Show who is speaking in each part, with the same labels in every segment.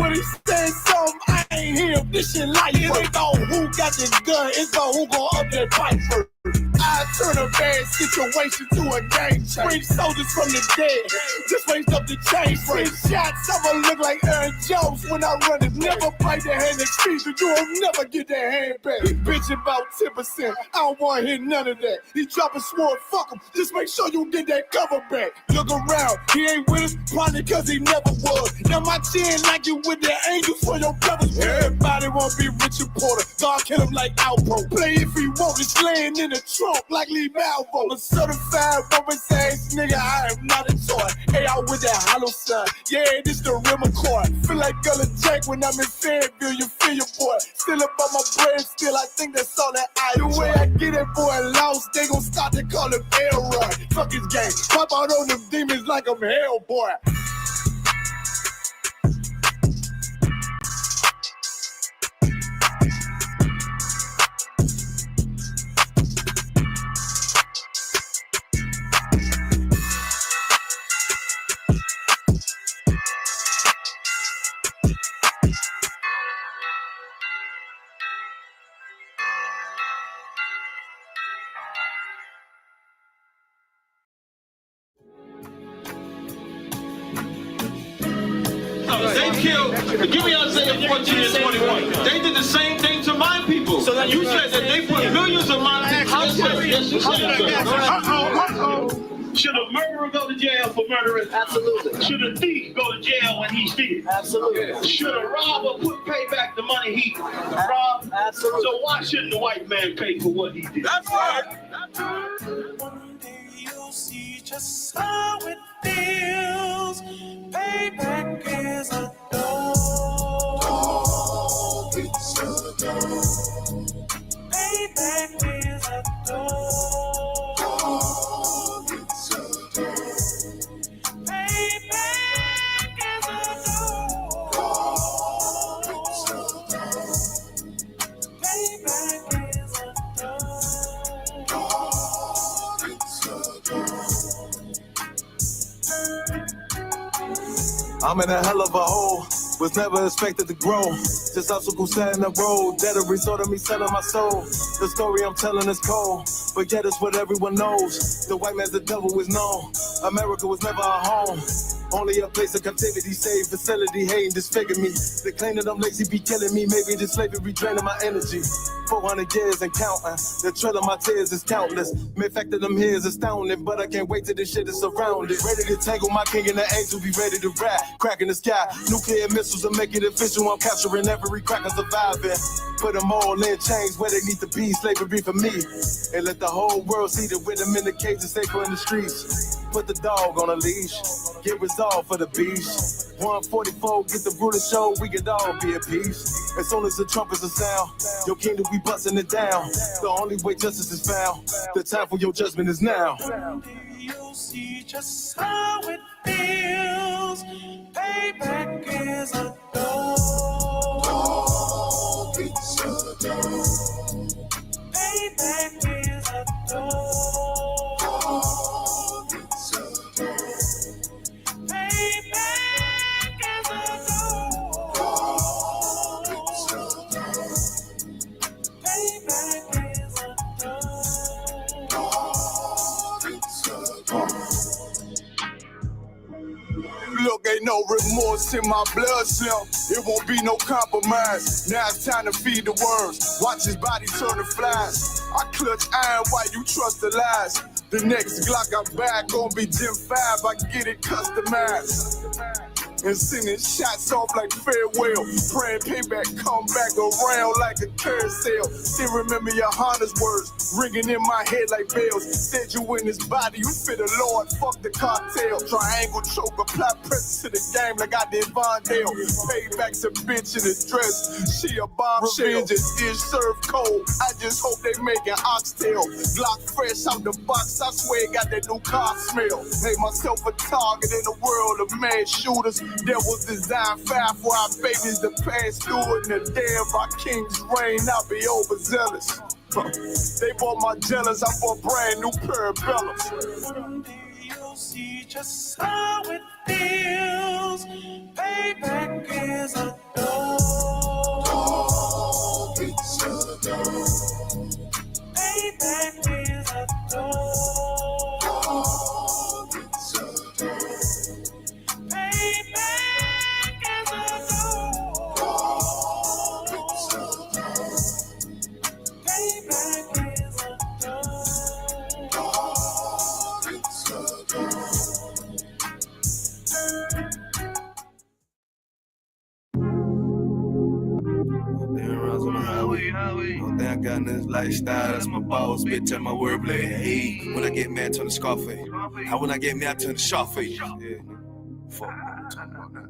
Speaker 1: When he said something, I ain't hear him. This shit like it ain't about who got the gun, it's about who gon' up that fight first. I turn a bad situation to a game changer. Bring soldiers from the dead, just raised up the chain. 6 shots, I'ma look like Aaron Jones when I run it. Never bite the hand that feeds you, you'll never get that hand back. He bitching about 10%, I don't wanna hear none of that. He dropping sword, fuck him, just make sure you get that cover back. Look around, he ain't with us, probably cause he never was. Now my chin like you with the angels for your brothers. Everybody won't be Richard Porter, God kill him like Alpo. Play if he want, it's laying in the trunk like Lee Malvo. I'm a certified woman's ass nigga, I am not a toy. Hey, out with that hollow sign, yeah, this the rim accord. Feel like Gullah Jack when I'm in Fayetteville, you feel your boy. Still up on my brain, still I think that's all that I do. The way I get it, boy, lost, they gon' start to call him Elroy. Fuck his game, pop out on them demons like I'm Hellboy.
Speaker 2: They killed, give me Isaiah 14 and 21. They did the same thing to my people. So you said that they put millions of my people. Should a murderer go to jail for murdering? Absolutely. Should a thief go to jail when he steals? Absolutely. Should a robber pay back the money he robbed? Absolutely. So why shouldn't the white man pay for what he did? That's right.
Speaker 3: One day you'll see just how it feels. Payback is a dog. It's a dog. Payback is a dog. It's a dog. Payback is a dog. It's a dog. Payback is a dog. It's a dog.
Speaker 4: I'm in a hell of a hole, was never expected to grow. Just obstacles set in the road, that a result of me selling my soul. The story I'm telling is cold, but yet it's what everyone knows. The white man's the devil is known. America was never a home, only a place of captivity, safe facility, hating, disfigure me. They claim that I'm lazy, be killing me. Maybe the slavery draining my energy. 400 years and counting, the trail of my tears is countless. Main fact that I'm here is astounding, but I can't wait till this shit is surrounded. Ready to tangle my king and the angel, be ready to rap. Crack in the sky, nuclear missiles will make it official. I'm capturing every cracker surviving. Put them all in chains where they need to be, slavery for me. And let the whole world see that with them in the cages, safer in the streets. Put the dog on a leash, get resolved for the beast. 144, get the brutal show, we could all be at peace. As soon as the trumpets are sound, your kingdom, we busting it down. The only way justice is found, the time for your judgment is now.
Speaker 3: You'll see just how it feels. Payback is a dog. It's a dog. Payback is a dog. It's a dog. Payback is a dog. It's a dog. Payback is a dog. It's a dog.
Speaker 1: Look, ain't no remorse in my blood cell. It won't be no compromise. Now it's time to feed the worms. Watch his body turn to flies. I clutch iron while you trust the lies. The next Glock I buy gon' be Gen 5. I get it customized. And sending shots off like farewell. Praying payback come back around like a carousel. Still remember your Honda's words ringing in my head like bells. Said you in his body, you fit the Lord, fuck the cartel. Triangle choke, apply pressure to the game like I did Vondale. Payback's a bitch in a dress, she a bombshell. Revenge is dish served cold, I just hope they making oxtail. Glock fresh out the box, I swear it got that new car smell. Made myself a target in a world of mad shooters. There was design fire for our babies to pass through. In the day of our king's reign, I'll be overzealous. They bought my jealous, I bought a brand new pair of bellows.
Speaker 3: One day you'll see just how it feels. Payback is a dog. It's a dog. Payback is a dog. It's a dog. Payback is a dog. It's a dog. Payback is a dog. It's a dog.
Speaker 4: On the highway. One thing I got in this lifestyle, that's my boss, bitch, and my wordplay. Hey, when I get mad, turn the Scarface. How when I get mad, turn the Sharface. Yeah, fuck, I'm talking about that.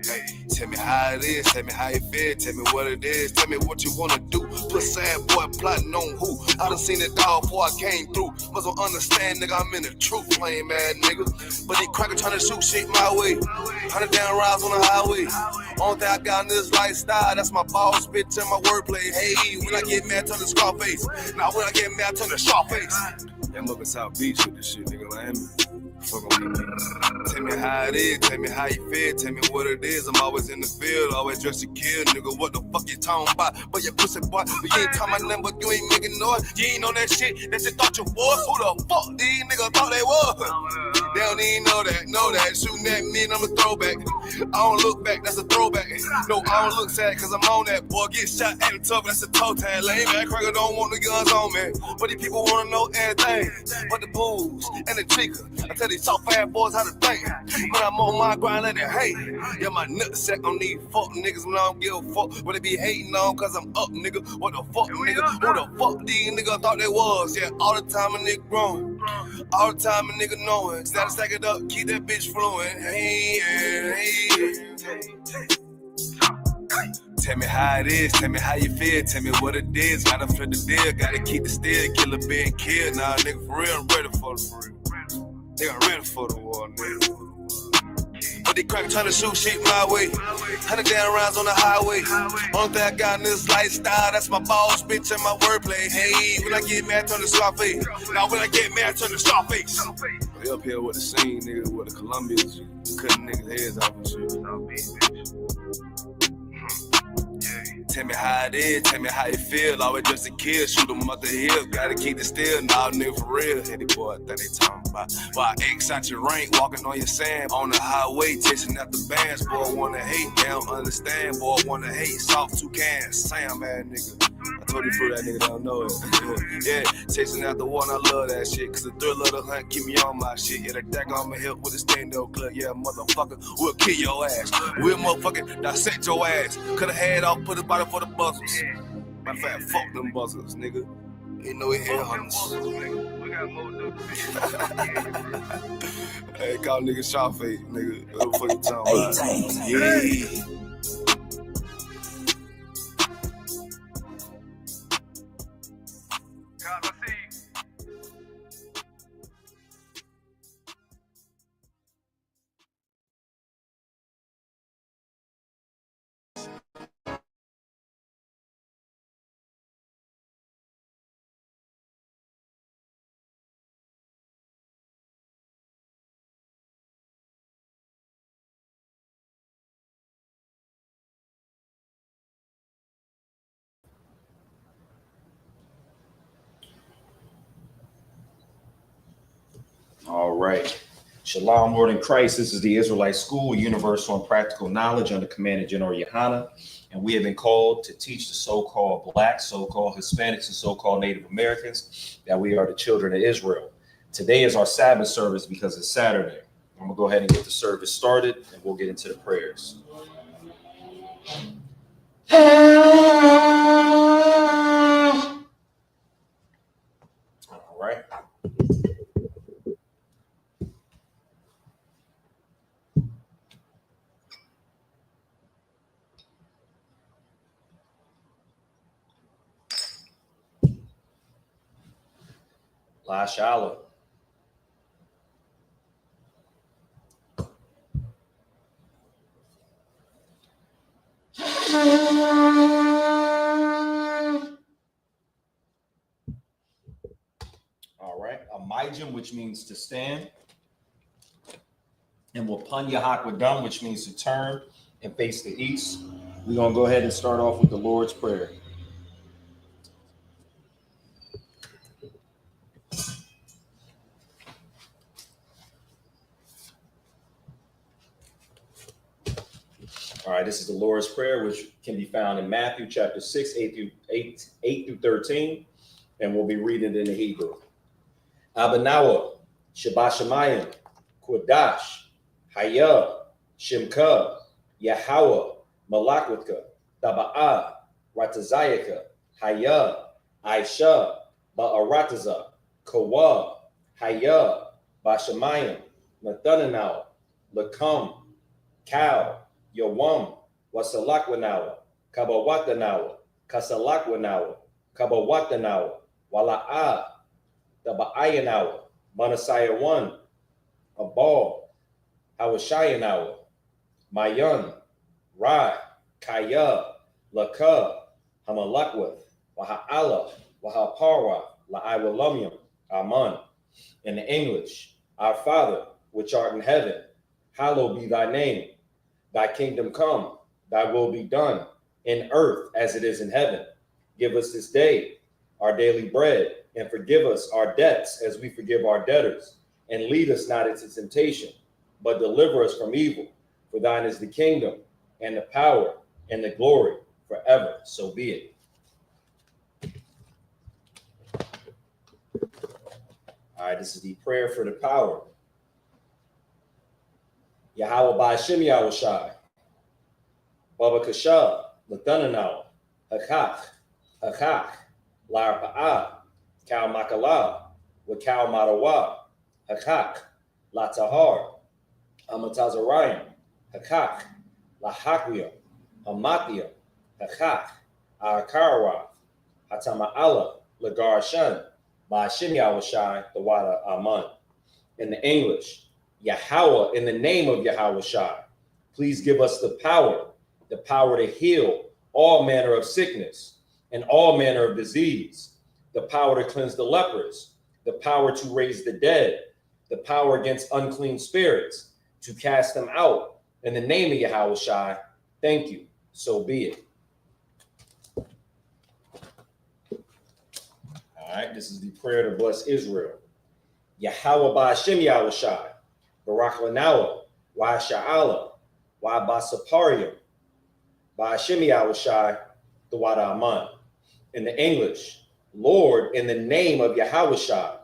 Speaker 4: Hey, tell me how it is, tell me how you feel, tell me what it is, tell me what you wanna do. Put sad boy plotting on who? I done seen it all before I came through. Must don't understand, nigga, I'm in the truth, lame mad nigga. But these crackers trying to shoot shit my way. 100 down rides on the highway. Only thing I got in this lifestyle, that's my boss, bitch, and my wordplay. Hey, when I get mad, turn the Scarface. Now when I get mad, turn the Sharface. Yeah, I'm up in South Beach with this shit, nigga, Miami. Fuck on me. Tell me how it is, tell me how you feel, tell me what it is. I'm always in the field, always dressed to kill, nigga. What the fuck you talking about? But your pussy boy, but you ain't talking about nothing, but you ain't making noise. You ain't on that shit that you thought you was. Who the fuck these niggas thought they was? They don't even know that. Shooting at me and I'm a throwback. I don't look back, that's a throwback. No, I don't look sad, cause I'm on that. Boy, get shot at the top, that's a toe tag. Lame man, cracker don't want the guns on me. But these people wanna know everything. But the booze and the chica. I tell these soft ass boys how to think. But I'm on my grind like that, hey. Yeah, my nutsack on these fuck niggas when I don't give a fuck. What they be hating on, cause I'm up, nigga. What the fuck, nigga? Who the fuck these niggas thought they was? Yeah, all the time a nigga growing. All the time a nigga knowing. Gotta stack it up, keep that bitch flowing. Hey. Tell me how it is, tell me how you feel, tell me what it is. Gotta flip the deal, gotta keep the steel, killer being killed. Nah, nigga, for real, I'm ready for the real. Nigga, ready for the war, nigga. But they crack trying to shoot shit my way. 100 down rounds on the highway. Only thing I got in this lifestyle, that's my boss, bitch, and my wordplay. Hey, when I get mad, turn the Scarface. Now when I get mad, turn the Scarface. They up here with the scene, nigga, with the Colombians, cutting niggas' heads off and shit. Tell me how it is, tell me how you feel. Always just a kid, shoot 'em up the hill. Gotta keep it still, nah, nigga, for real. Heady boy, that they talking about. Why X out your rank, walking on your sand. On the highway, chasing out the bands. Boy, wanna hate, they don't understand. Boy, wanna hate, soft two cans. Sam, man, nigga. I told you for that nigga don't know it. Yeah, chasing out the one, I love that shit. Cause the thrill of the hunt keep me on my shit. Yeah, the deck on my hip with a stand-up clip. Yeah, motherfucker, we'll kill your ass. We'll motherfucking dissect your ass. Cut a head off, put a bottle for the buzzers. Matter of fact, fuck them buzzers, nigga. Ain't no head hunters. Hey, call nigga Sharface, nigga. What the fuck you talking about? Yeah.
Speaker 5: All right. Shalom, Lord in Christ. This is the Israelite School, Universal and Practical Knowledge under command of General Yohana. And we have been called to teach the so-called Blacks, so-called Hispanics, and so-called Native Americans that we are the children of Israel. Today is our Sabbath service because it's Saturday. I'm going to go ahead and get the service started, and we'll get into the prayers. All right. La Shalom. right. Amijim, which means to stand. And Wapan Yahakwadam, which means to turn and face the east. We're going to go ahead and start off with the Lord's Prayer. All right, this is the Lord's Prayer, which can be found in Matthew chapter 6, 8 through 13, and we'll be reading it in the Hebrew. Abanawa, Shabashamayim, Kodash, Haya, Shimka, Yahweh, Malakwika, Taba'ah, Ratazayaka, Haya, Aisha, Ba'arataza, Kawa, Haya, Bashamayim, Nathananawa, Lakam, Cow, Yawam, Wasalakwanawa, Kabawatanawa, Kasalakwanawa, Kabawatanawa, Wala'ah, Taba'ayanawa, Manasaya 1, Abal, Hawashayanawa, Mayan, Rai, Kaya, Laka, Hamalakwith, Waha'ala, Wahapara, La'aiwalumium, Aman. In the English, our Father, which art in heaven, hallowed be thy name. Thy kingdom come, thy will be done, in earth as it is in heaven. Give us this day our daily bread, and forgive us our debts as we forgive our debtors. And lead us not into temptation, but deliver us from evil. For thine is the kingdom, and the power, and the glory, forever. So be it. All right, this is the prayer for the power. Yahweh Ba'ashem Yahushai, Baba Kasha, Lathananaw, Hakach, Larpa'ah, Kal Makala, Wakal Marawa, Hakach, Latahar, Amatazarayim, Hakach, Lahakriya, Hamatia, Hakach, Akarawa, Hatama'ala, Lagarshan, Ba'ashem Yahushai, the Wada Aman. In the English, Yahweh, in the name of Yahweh Shai, please give us the power to heal all manner of sickness and all manner of disease, the power to cleanse the lepers, the power to raise the dead, the power against unclean spirits, to cast them out. In the name of Yahweh Shai, thank you. So be it. All right, this is the prayer to bless Israel. Yahweh Ba'ashem Yahweh Shai, Barak Lanawa, Wa Sha'ala, Wa Basaparium, Ba'ashem Yahushai, the Wada Aman. In the English, Lord, in the name of Yahushai,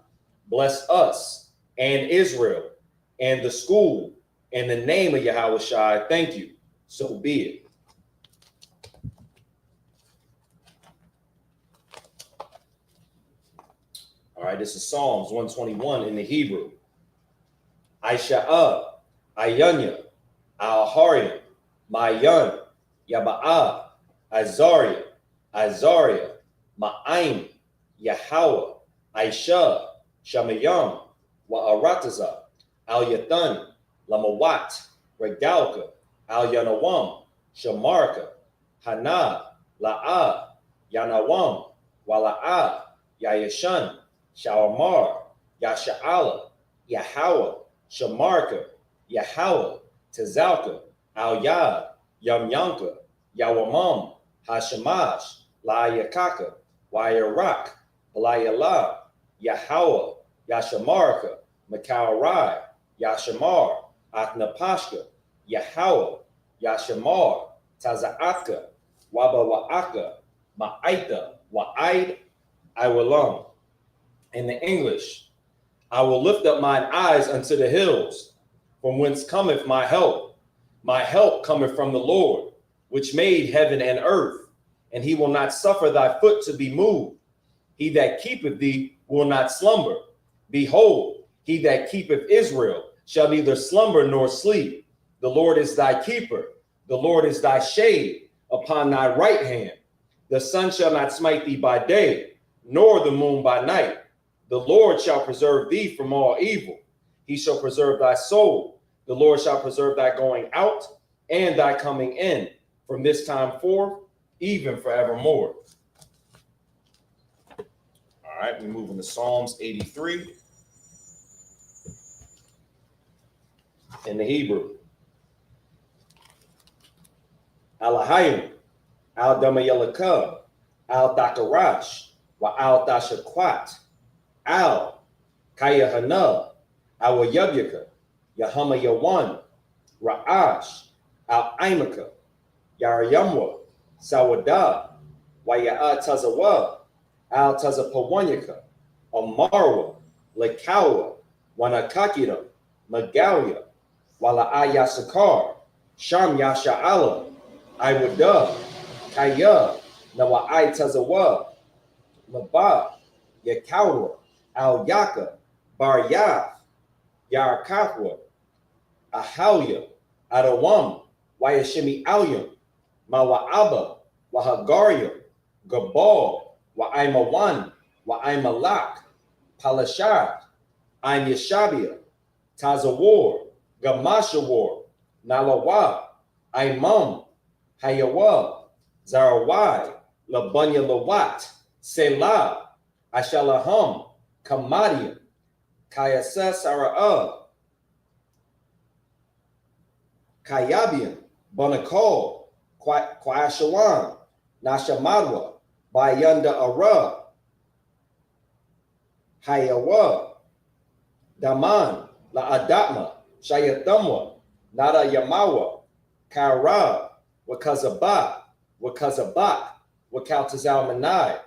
Speaker 5: bless us and Israel and the school. In the name of Yahushai, thank you. So be it. All right, this is Psalms 121 in the Hebrew. Aisha'ah, Ayanya, Al-Harim, Mayan, Yaba'ah, Azaria, Ma'aim, Yahweh, Aisha, Shamayam, Wa'arataza, Al-Yathan, Lamawat, Regalka, Al-Yanawam, Shamarka, Hana, La'ah, Yanawam, Wala'ah, Yayashan, Shawamar, Yasha'ala, Yahweh, Shamarka, Yahweh, Tazalka, Al-Yad, Yamyanka, Yawamam, Hashamash, La'ayakaka, Wayarak, Alayala, Yahweh, Yashamarka, Makawarai, Yashamar, Atnapashka, Yahweh, Yashamar, Tazaatka, Wabawa'aka, Ma'aita, Wa'aid, Iwalam. In the English, I will lift up mine eyes unto the hills, from whence cometh my help. My help cometh from the Lord, which made heaven and earth, and he will not suffer thy foot to be moved. He that keepeth thee will not slumber. Behold, he that keepeth Israel shall neither slumber nor sleep. The Lord is thy keeper. The Lord is thy shade upon thy right hand. The sun shall not smite thee by day, nor the moon by night. The Lord shall preserve thee from all evil. He shall preserve thy soul. The Lord shall preserve thy going out and thy coming in from this time forth, even forevermore. All right, we're moving to Psalms 83 in the Hebrew. Alahayim, al damayalaka, al dakarash, wa al dashakwat, al kayahana, al yabyaka, yahama yawan, ra'ash, al aimaka, yarayamwa, sawada, wa ya'a tazawa, al tazapawanyaka, amarwa, lekawa, wanakakira, magalia, wala ayasakar, sham yasha'ala, Iwada, Kaya, Nawai Tazawa, Maba, Yakawa, Al Yaka, Bar Yav, Yarakafwa, Ahalia, Adawam, Wayashimi Alyam, Mawaaba, Wahagaria, Gabal, Wa'aimawan, Wa'aimalak, Palashad, Aim Yashabia, Tazawar, Gamashawar, Nalawa, Aimam, Hayawa, Zarawai, Labunya Lawat, Selah, Ashalaham, Kamadia, Kayasa Sara'a, Kayabian, Bonakol, Kwashawan, Nashamadwa, Bayanda Ara, Hayawa, Daman, La Adatma, Shayathamwa, Nada Yamawa, Kara, Wakazabat, Wakautazal Manai,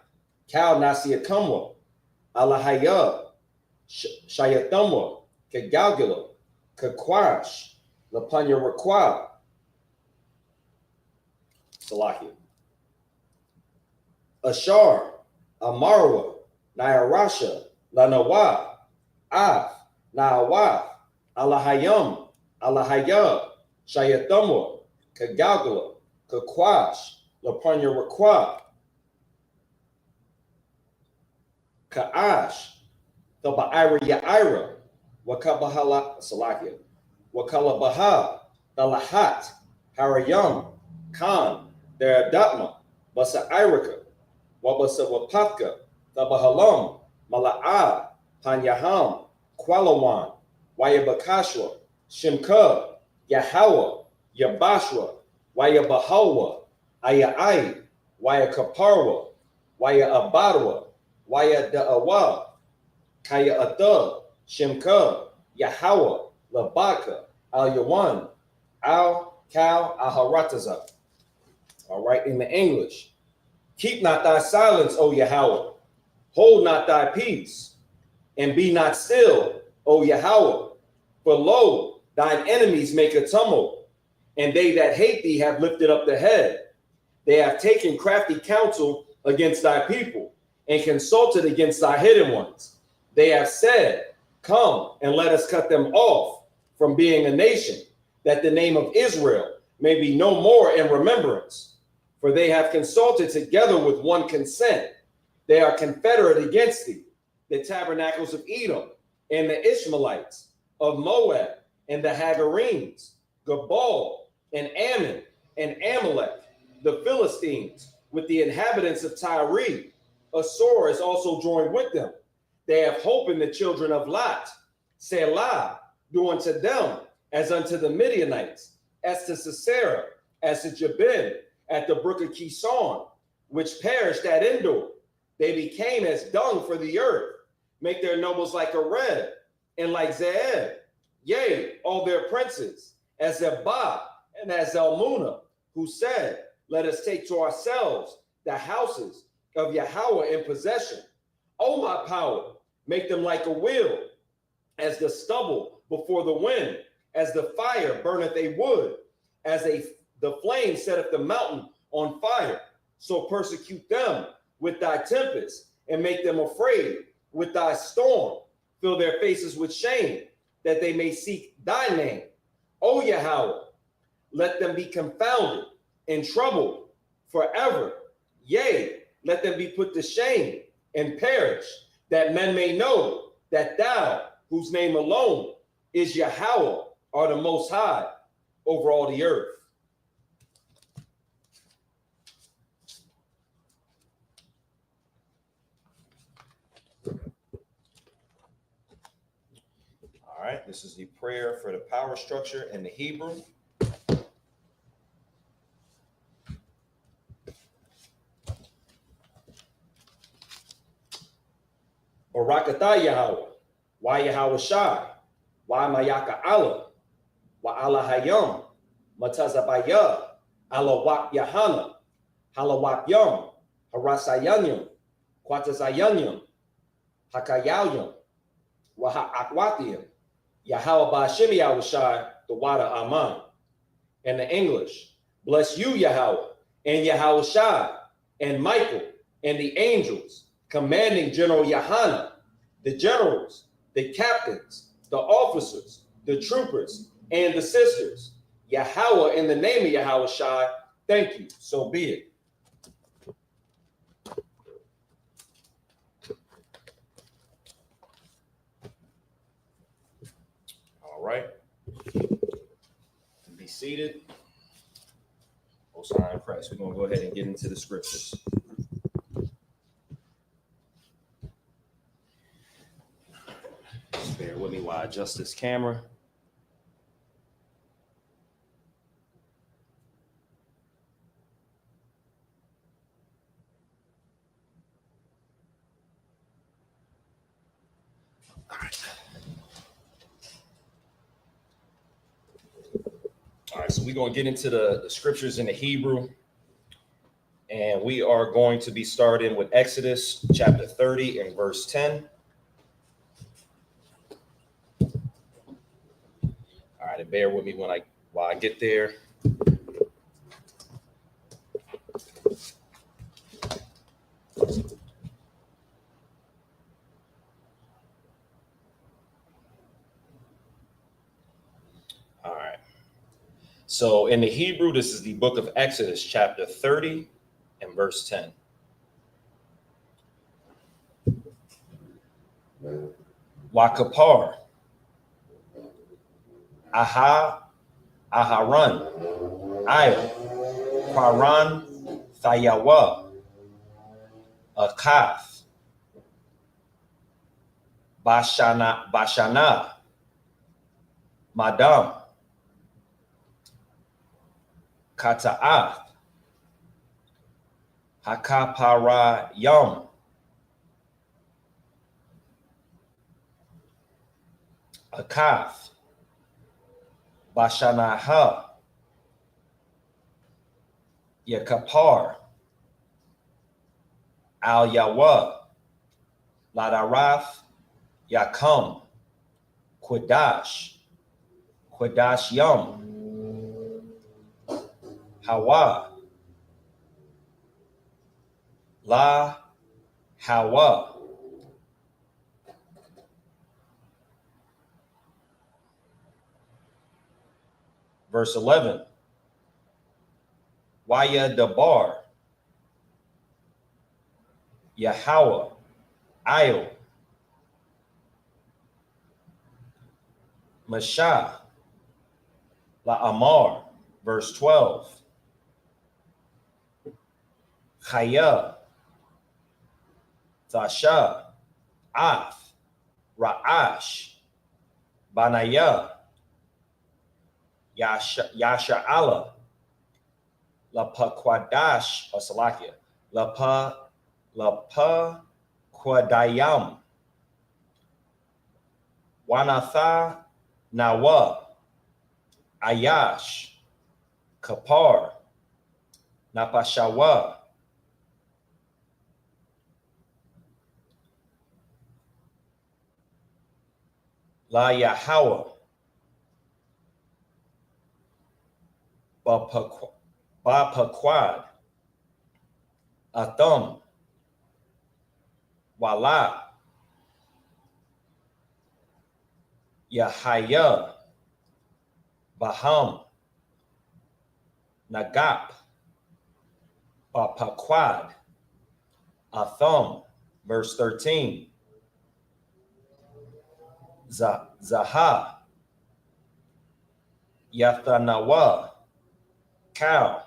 Speaker 5: Kal Nasiakamwa, Alahaya, Shayathamwa, Kagalgula, Kakwash, Lapanya Rakwa, Salakia, Ashar, Amarwa, Nairasha, Lanawa, Af, Naawaf, Alahayam, Alahaya, Shayathamwa, Kagalgula, Kakwash, Lapanya Rakwa, Kaash, the Ba'ira Ya'ira, Wakabahala, Salakia, Wakalabaha, the Lahat, Harayam, Khan, their Datma, Basa Irika, Wabasa Wapaka, the Bahalam, Mala'a, Panyaham, Kwalawan, Wayabakashwa, Shimka, Yahawa, Yabashwa, Waya Bahawa, Ayai, Waya Kaparwa, Waya Abadwa, Waya Da'awa, Kaya Adha, Shimka, Yahawa, Labaka, Al Yawan, Al Kal Aharataza. All right, in the English. Keep not thy silence, O Yahweh. Hold not thy peace, and be not still, O Yahweh. For lo, thine enemies make a tumult, and they that hate thee have lifted up the head. They have taken crafty counsel against thy people, and consulted against thy hidden ones. They have said, come and let us cut them off from being a nation, that the name of Israel may be no more in remembrance. For they have consulted together with one consent. They are confederate against thee, the tabernacles of Edom, and the Ishmaelites, of Moab, and the Hagarenes, Gabal, and Ammon, and Amalek, the Philistines, with the inhabitants of Tyre. Assur is also joined with them. They have hope in the children of Lot. Selah, do unto them as unto the Midianites, as to Sisera, as to Jabin, at the brook of Kison, which perished at Endor. They became as dung for the earth, make their nobles like Areb, and like Zeeb, yea, all their princes, as Zebah and as Zalmunna, who said, let us take to ourselves the houses of Yahweh in possession. O my power, make them like a wheel, as the stubble before the wind, as the fire burneth a wood, as the flame setteth the mountain on fire. So persecute them with thy tempest, and make them afraid with thy storm. Fill their faces with shame, that they may seek thy name. O Yahweh, let them be confounded and troubled forever. Yea, let them be put to shame and perish, that men may know that thou, whose name alone is Yahweh, are the Most High over all the earth. right, this is the prayer for the power structure in the Hebrew. Barakatah Yahweh, Wa Yahweh Shai, Wa Mayaka Allah, Wa Allah Hayam, Matazabaya, Allah Wap Yahana, Halawap Yom, Harasayanyam, Quatazayanyam, Hakayayam, Waha Akwatium, Yahweh Bashim Yahushai, the water Aman. And the English, bless you, Yahweh, and Yahweh Shai, and Michael, and the angels, commanding General Yahana, the generals, the captains, the officers, the troopers, and the sisters. Yahweh, in the name of Yahweh Shai, thank you, so be it. All right. Be seated. Most High in Christ. We're going to go ahead and get into the scriptures. Just bear with me while I adjust this camera. All right, so we're going to get into the scriptures in the Hebrew, and we are going to be starting with Exodus chapter 30 and verse 10. All right, and bear with me while I get there. All right. So in the Hebrew, this is the book of Exodus, chapter 30 and verse 10. Wakapar, Aharan, Ayah, Paran, Thayawa, Akath, Bashana, Madam, Kata'ath, Hakapara Yom, Akath, Bashanaha, Yakapar, Al Yawa, Ladarath, Yakum, Quadash Yom, Hawa, La Hawa. Verse 11. Waya Dabar, Yahweh, Ayo, Mashah, La Amar. Verse 12. Chaya, Tasha, Af, Ra'ash, Banaya, Yasha'ala, Lapa Quadash, or Salakia, Lapa Quadayam, Wanatha Nawa, Ayash, Kapar, Napashawa, La Yahweh, Bapaquad, Atham, Wala, Yahaya, Baham, Nagap, Bapaquad, Atham. Verse 13. Zaha, Yathanawa, Cow,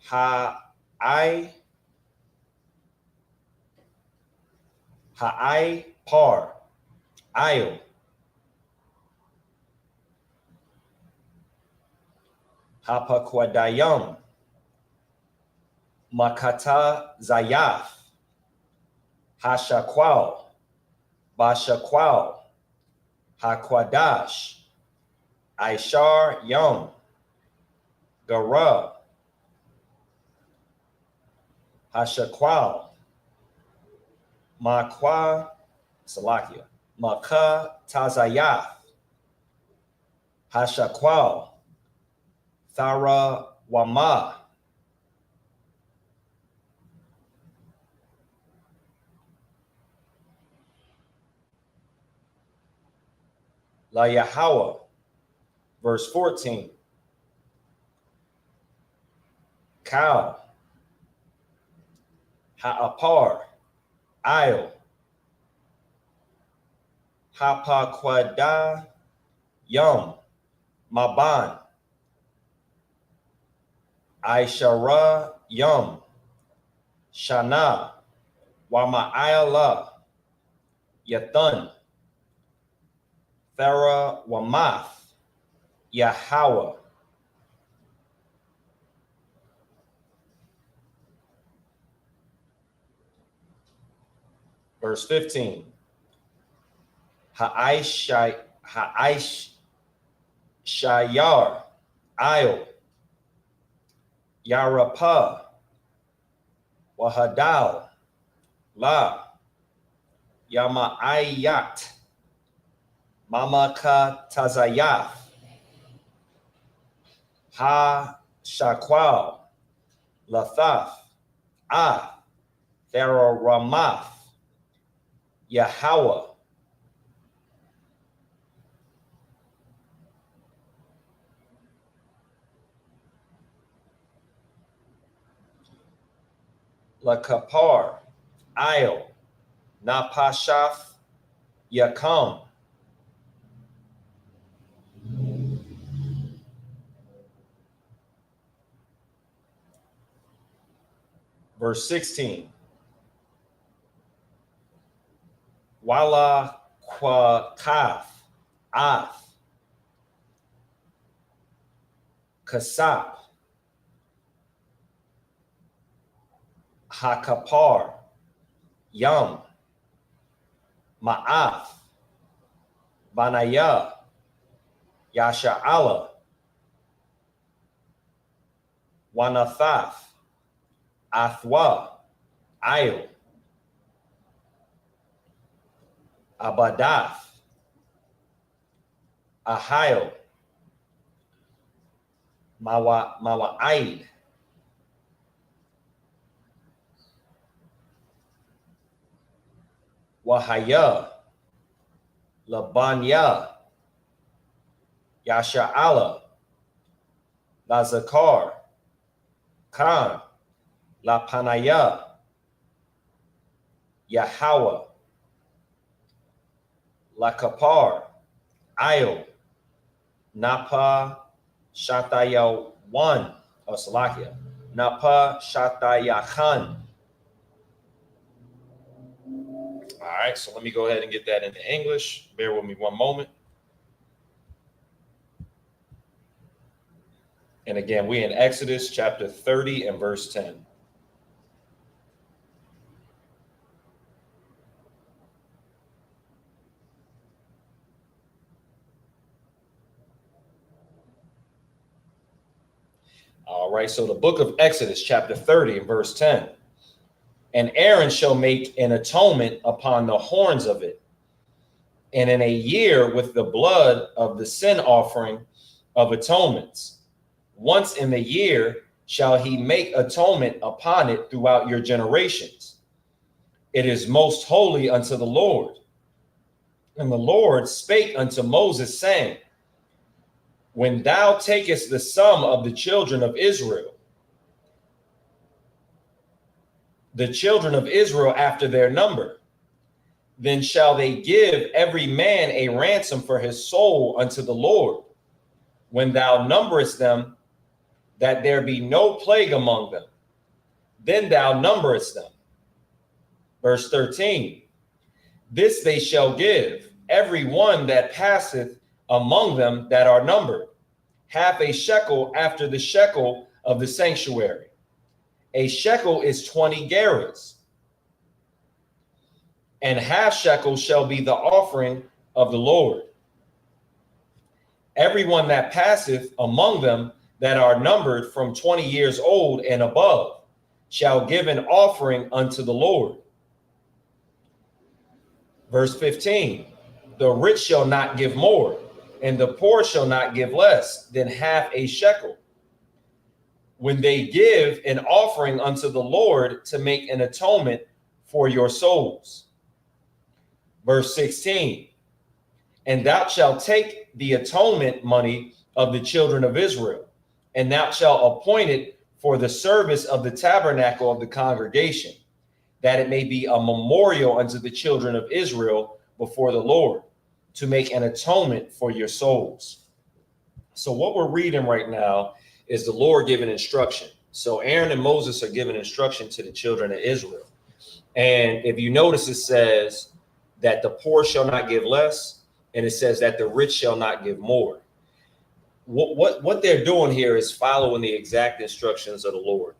Speaker 5: Ha'ai Par, Ayo, Hapakwadayam, Makata Zayaf, Hashakwal, Bashakwal, Hakwadash, Aishar Yom, Gara, Hashakwal, Makwa, Salakia, Maka Tazayaf, Hashakwal, Thara Wama, La Yahweh, verse 14. Cow, Ha'apar, Io, Hapakwada, Yum, Maban, Aishara, Yum, Shana, Wama'ayala, Yathan, Thera, Wamath, Yahweh. Verse 15. Ha'ishayar, Io, Yarapa, Wahadal, La, Yama'ayat, Mamaka Tazayaf, Ha Shakwal, Lathaf, Ah, Theraramath, Yahweh. Lakapar, Io, Napashaf, Yakam. Verse 16. Wala Kwakaf, Ath, Kasap, Hakapar, Yum, Ma'ath, Banaya, Yasha'ala, Wanathaf, Athwa, Io, Abadath, Ahio, Mawa'aid, Wahaya, Labanya, Yasha'ala, Lazakar, Khan, La Panaya, Yahweh, Lakapar, Io, Napa Shataya 1, or Salakia, Napa Shataya Khan. All right, so let me go ahead and get that into English. Bear with me one moment. And again, we're in Exodus chapter 30 and verse 10. All right, so the book of Exodus chapter 30 and verse 10. And Aaron shall make an atonement upon the horns of it, and in a year with the blood of the sin offering of atonements. Once in the year shall he make atonement upon it throughout your generations. It is most holy unto the Lord. And the Lord spake unto Moses, saying, when thou takest the sum of the children of Israel after their number, then shall they give every man a ransom for his soul unto the Lord, when thou numberest them, that there be no plague among them. Then thou numberest them. Verse 13, this they shall give, every one that passeth among them that are numbered, half a shekel after the shekel of the sanctuary. A shekel is 20 gerahs, and half shekel shall be the offering of the Lord. Everyone that passeth among them that are numbered from 20 years old and above shall give an offering unto the Lord. Verse 15, the rich shall not give more, and the poor shall not give less than half a shekel, when they give an offering unto the Lord to make an atonement for your souls. Verse 16, and thou shalt take the atonement money of the children of Israel, and thou shalt appoint it for the service of the tabernacle of the congregation, that it may be a memorial unto the children of Israel before the Lord, to make an atonement for your souls. So what we're reading right now is the Lord giving instruction. So Aaron and Moses are giving instruction to the children of Israel. And if you notice, it says that the poor shall not give less, and it says that the rich shall not give more. What they're doing here is following the exact instructions of the Lord.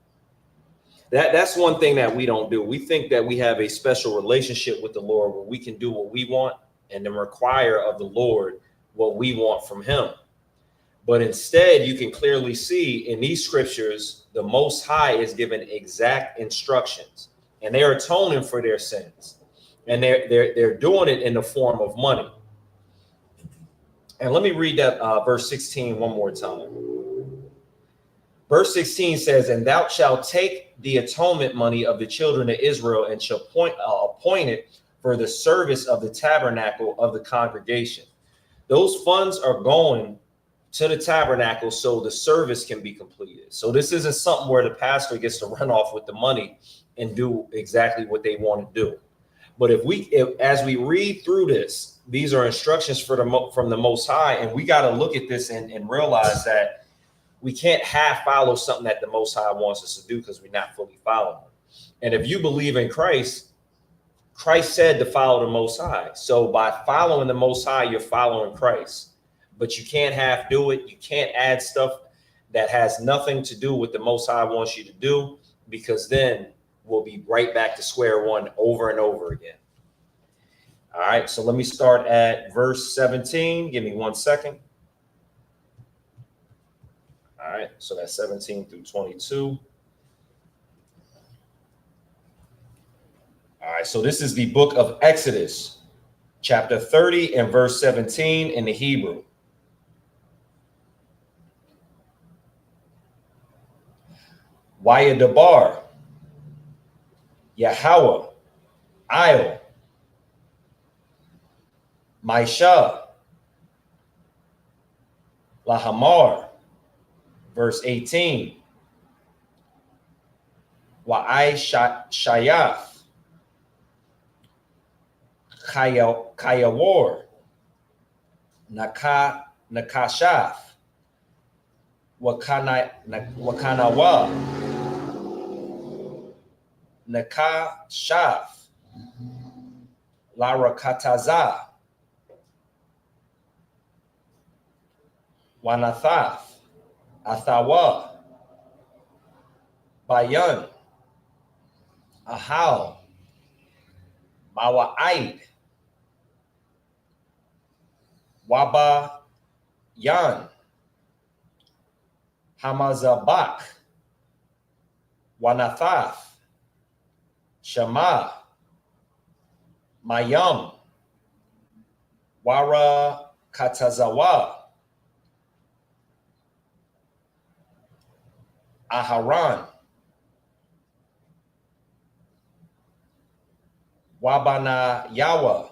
Speaker 5: That's one thing that we don't do. We think that we have a special relationship with the Lord where we can do what we want and then require of the Lord what we want from him. But instead, you can clearly see in these scriptures, the Most High is given exact instructions, and they're atoning for their sins, and they're doing it in the form of money. And let me read that verse 16 one more time. Verse 16 says, and thou shalt take the atonement money of the children of Israel and shall appoint it for the service of the tabernacle of the congregation. Those funds are going to the tabernacle so the service can be completed. So this isn't something where the pastor gets to run off with the money and do exactly what they want to do. But as we read through this, these are instructions from the Most High, and we got to look at this and realize that we can't half follow something that the Most High wants us to do because we're not fully following him. And if you believe in Christ, Christ said to follow the Most High. So by following the Most High, you're following Christ. But you can't half do it. You can't add stuff that has nothing to do with the Most High wants you to do, because then we'll be right back to square one over and over again. All right, so let me start at verse 17. Give me 1 second. All right, so that's 17 through 22. All right, so this is the book of Exodus, chapter 30 and verse 17 in the Hebrew. Wayadabar, Yahweh, Io, Maisha, Lahamar, verse 18. Wa'ai Shayaf, Kayawar, Nakashaf, Wakanawa, Nakashaf, Larakataza, Wanathaf, Athawa, Bayan, Ahal, Mawa'aid, Waba Yan, Hamazabak, Wanathaf, Shema, Mayam, Wara Katazawa, Aharan, Wabana Yawa,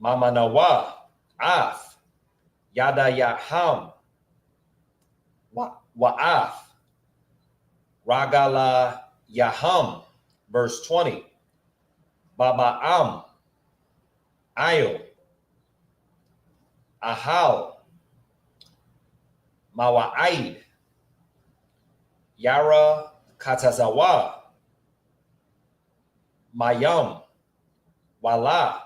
Speaker 5: Mamanawa, Af, Yada Yaham, Wa'af, Ragala Yaham, verse 20, Baba'am, Ayo, Ahal, Mawa'aid, Yara Katazawa, Mayam, Wala,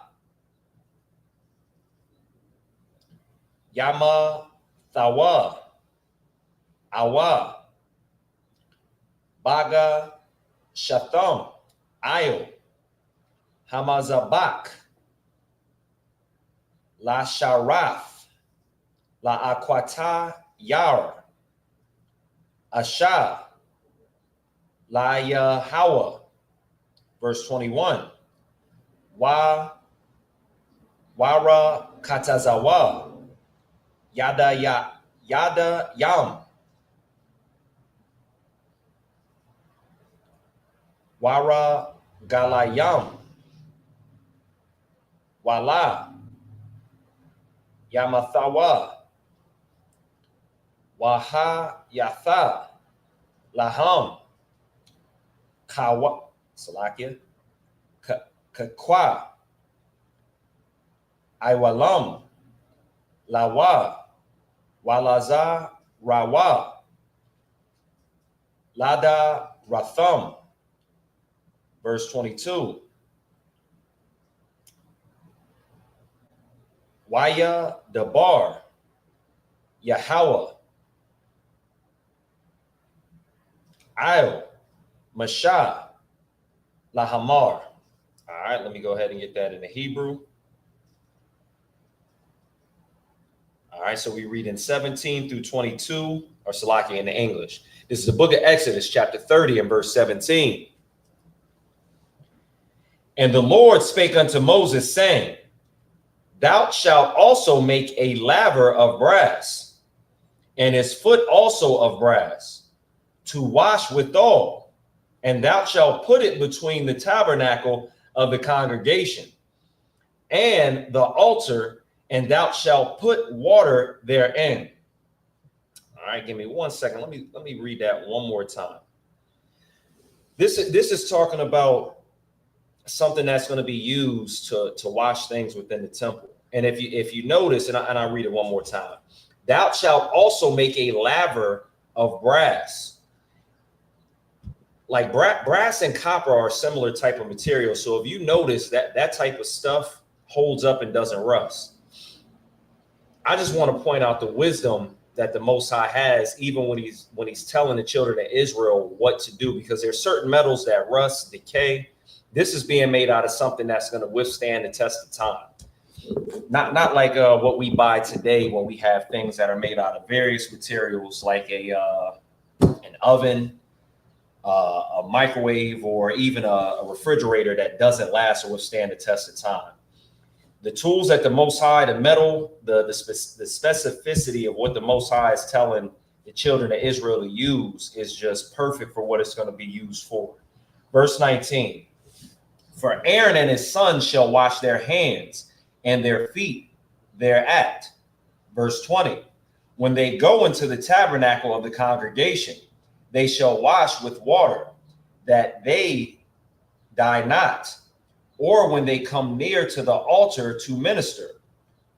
Speaker 5: Yama Thawa, Awa, Baga, Shatham, Ayo, Hamazabak, La Sharaf, La Akwata Yar, Asha, La Yahawa. Verse 21. Wara Katazawa, Yada Yam, Wara Galayam, Wala, Yamathawa, Waha Yatha, Laham, Kawa, Salakia, Kakwa, Iwalam, Lawa, Walaza, Rawa, Lada Ratham. Verse 22. Waya Dabar, Yahweh, Io, Mashah, Lahamar. All right, let me go ahead and get that in the Hebrew. All right, so we read in 17 through 22, or Salaki in the English. This is the book of Exodus, chapter 30 and verse 17. And the Lord spake unto Moses, saying, Thou shalt also make a laver of brass, and his foot also of brass, to wash withal, and thou shalt put it between the tabernacle of the congregation and the altar, and thou shalt put water therein. All right, give me 1 second. Let me read that one more time. This is talking about something that's going to be used to wash things within the temple. And if you notice, and I read it one more time, thou shalt also make a laver of brass. Like brass and copper are a similar type of material. So if you notice that type of stuff holds up and doesn't rust. I just want to point out the wisdom that the Most High has, even when he's telling the children of Israel what to do, because there's certain metals that rust, decay. This is being made out of something that's going to withstand the test of time. Not like what we buy today, when we have things that are made out of various materials, like an oven, a microwave, or even a refrigerator that doesn't last or withstand the test of time. The tools that the Most High, the metal, the specificity of what the Most High is telling the children of Israel to use is just perfect for what it's going to be used for. Verse 19. For Aaron and his sons shall wash their hands and their feet thereat. Verse 20. When they go into the tabernacle of the congregation, they shall wash with water, that they die not. Or when they come near to the altar to minister,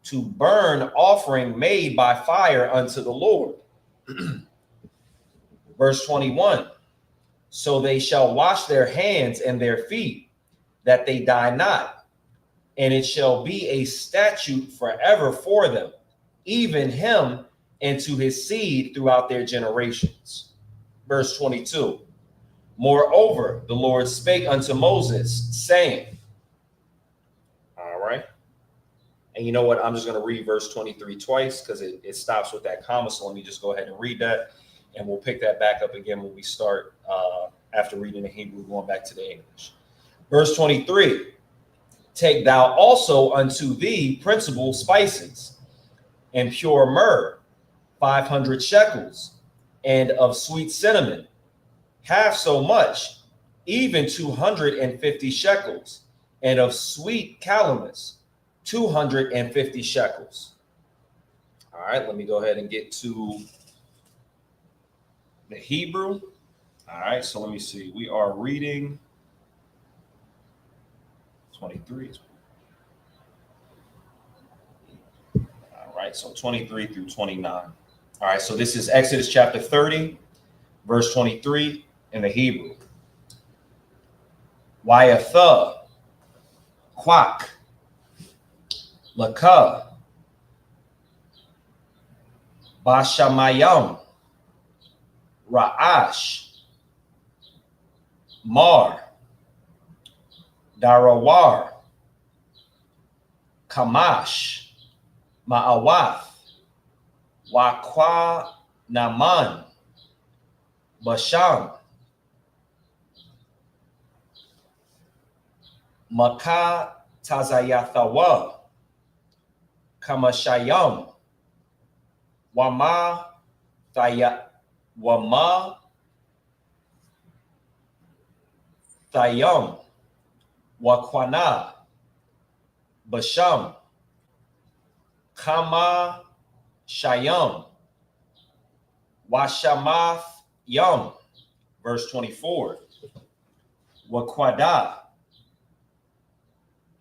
Speaker 5: to burn offering made by fire unto the Lord. Verse 21. So they shall wash their hands and their feet, that they die not. And it shall be a statute forever for them, even him and to his seed throughout their generations. Verse 22. Moreover, the Lord spake unto Moses, saying, all right. And you know what? I'm just going to read verse 23 twice, because it stops with that comma. So let me just go ahead and read that, and we'll pick that back up again when we start after reading the Hebrew, going back to the English. Verse 23. Take thou also unto thee principal spices, and pure myrrh, 500 shekels, and of sweet cinnamon, half so much, even 250 shekels, and of sweet calamus, 250 shekels. All right, let me go ahead and get to the Hebrew. All right, so let me see. We are reading 23. All right, so 23 through 29. All right, so this is Exodus chapter 30, verse 23 in the Hebrew. Wayatha, Quak, Laka, Bashamayam, Ra'ash, Mar, Darawar, Kamash, Ma'awath, Waqwa Naman, Basham, Maka Tazayathawa, Kamashayam, Wama Thayam, Waqwana, Basham, Kama Shayam, Washamath Yam, verse 24, Waqada,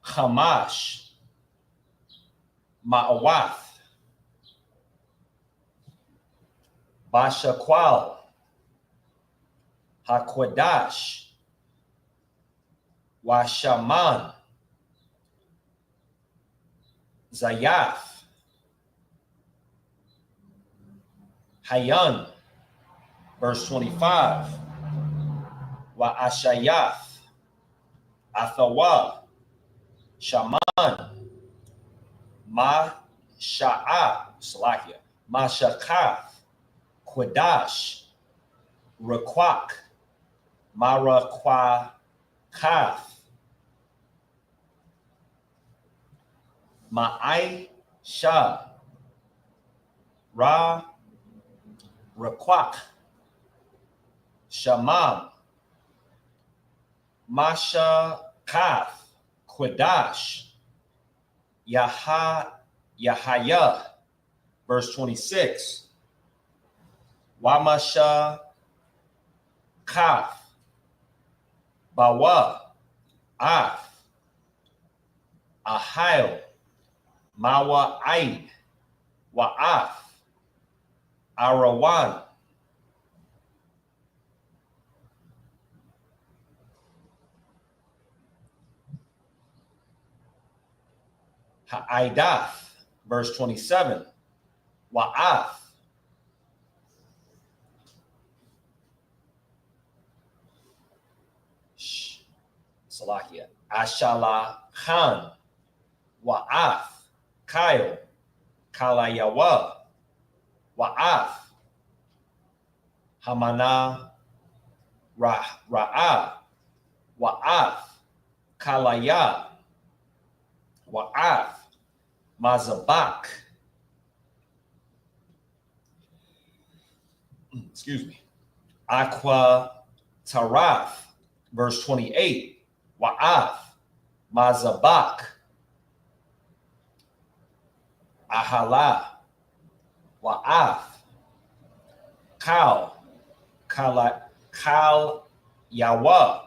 Speaker 5: Hamash, Ma'awath, Bashaqual, Hakwadash, Washaman, Zayath, Hayan, verse 25, Wa'ashayath, Athawa, Shaman, Salakia, Mashakath, Quadash, Raquak, Maraquakath, Ma'aisha, Raquak, Shamam, Mashakath, Quadash, Yahaya, verse 26, Wamasha Kaf, Bawa, Af, Ahil, Mawa Aid, Wa'af, Arawan, Ha'aidath, verse 27, Wa'af, Salakia, Ashala Khan, Wa'af, Kyle, Kalayawa, Wa'af, Hamana, Ra'a, Wa'af, Kalaya, Wa'af, Mazabak, excuse me, Aqua Taraf, verse 28, Wa'af, Mazabak, Ahala, Wa'af, Kal, Yawa,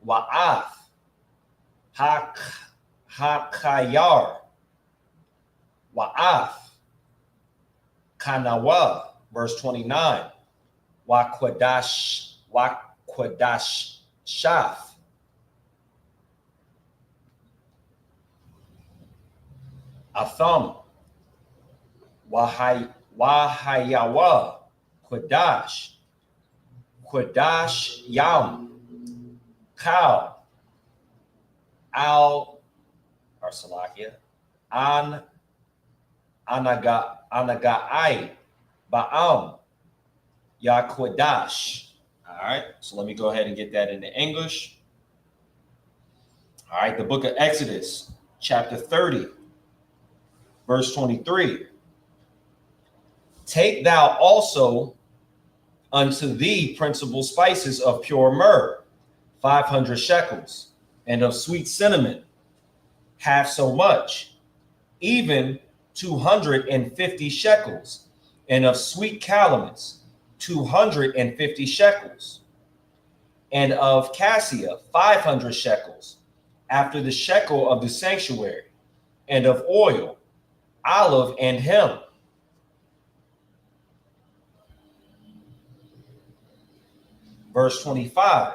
Speaker 5: Wa'af, Hakayar, Wa'af, Kanawa, verse 29, Waqadash Shaf, Atham, Wahayawa, Quadash Yam, Kal, Salakia, Anagai, Ba'am, Yaquadash. All right, so let me go ahead and get that into English. All right, the book of Exodus, chapter 30, verse 23. Take thou also unto thee principal spices of pure myrrh, 500 shekels, and of sweet cinnamon, half so much, even 250 shekels, and of sweet calamus, 250 shekels, and of cassia, 500 shekels, after the shekel of the sanctuary, and of oil, olive, and hemp. Verse 25.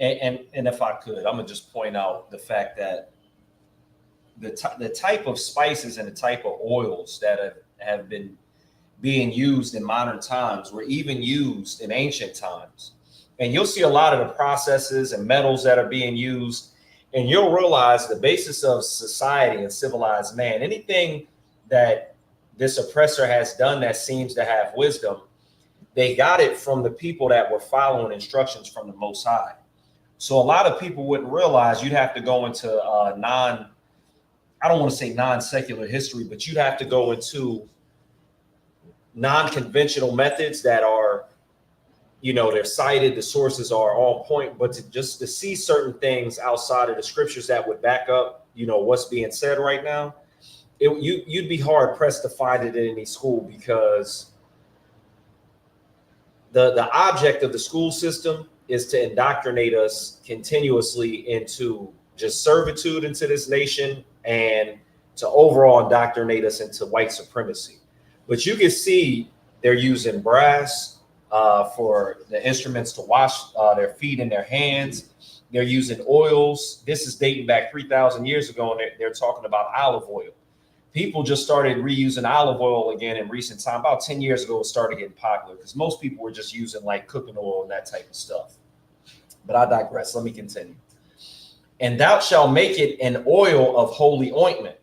Speaker 5: And if I could, I'm gonna just point out the fact that the type of spices and the type of oils that have been being used in modern times were even used in ancient times. And you'll see a lot of the processes and metals that are being used, and you'll realize the basis of society and civilized man, anything that this oppressor has done that seems to have wisdom, they got it from the people that were following instructions from the Most High. So a lot of people wouldn't realize. You'd have to go into I don't want to say non-secular history, but you'd have to go into non-conventional methods that are, they're cited, the sources are on point, but to see certain things outside of the scriptures that would back up, what's being said right now, you'd be hard pressed to find it in any school, because the object of the school system is to indoctrinate us continuously into just servitude into this nation, and to overall indoctrinate us into white supremacy. But you can see they're using brass for the instruments to wash their feet and their hands. They're using oils. This is dating back 3,000 years ago, and they're talking about olive oil. People just started reusing olive oil again in recent time. About 10 years ago, it started getting popular, because most people were just using like cooking oil and that type of stuff. But I digress. Let me continue. And thou shalt make it an oil of holy ointment,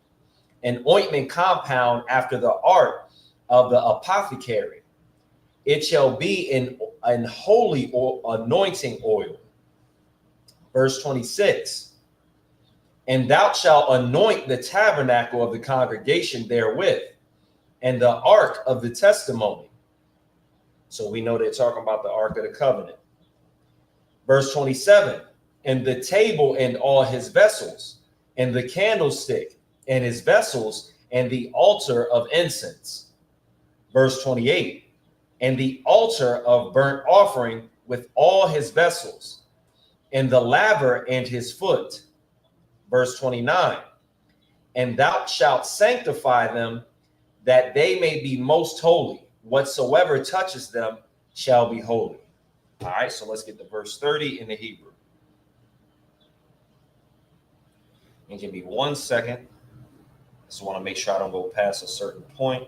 Speaker 5: an ointment compound after the art of the apothecary. It shall be an holy anointing oil. Verse 26. And thou shalt anoint the tabernacle of the congregation therewith, and the ark of the testimony. So we know they're talking about the ark of the covenant. Verse 27. And the table and all his vessels, and the candlestick and his vessels, and the altar of incense. Verse 28. And the altar of burnt offering with all his vessels, and the laver and his foot. Verse 29. And thou shalt sanctify them, that they may be most holy. Whatsoever touches them shall be holy. All right, so let's get to verse 30 in the Hebrew. And give me 1 second. Just want to make sure I don't go past a certain point.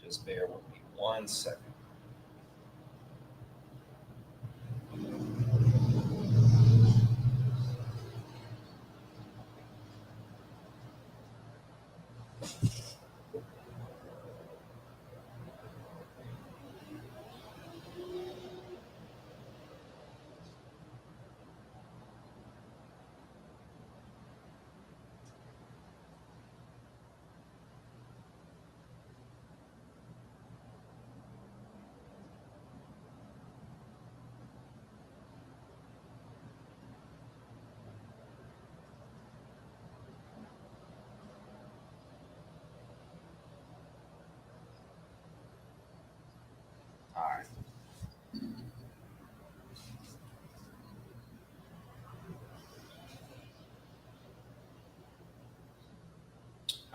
Speaker 5: Just bear with me 1 second.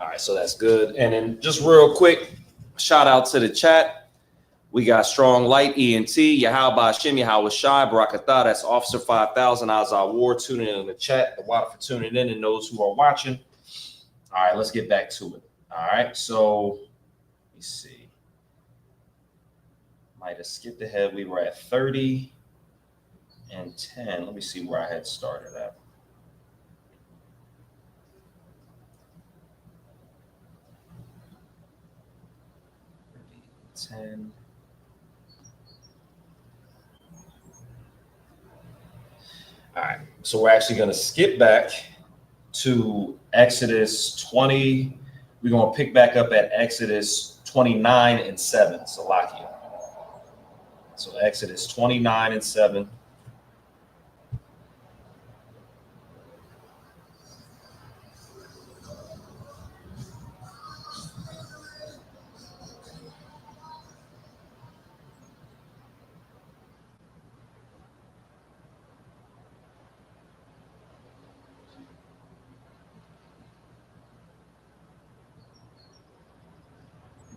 Speaker 5: All right, so that's good. And then just real quick, shout out to the chat. We got Strong Light, ENT, Yahweh Hashem, Yahweh Shai, Barakatah, that's Officer 5000, Azar War, tuning in the chat. The water for tuning in, and those who are watching. All right, let's get back to it. All right, so let me see. Might have skipped ahead. We were at 30 and 10. Let me see where I had started at. 10. All right, so we're actually going to skip back to Exodus 20. We're going to pick back up at Exodus 29 and 7, Salakia. So Exodus 29 and 7.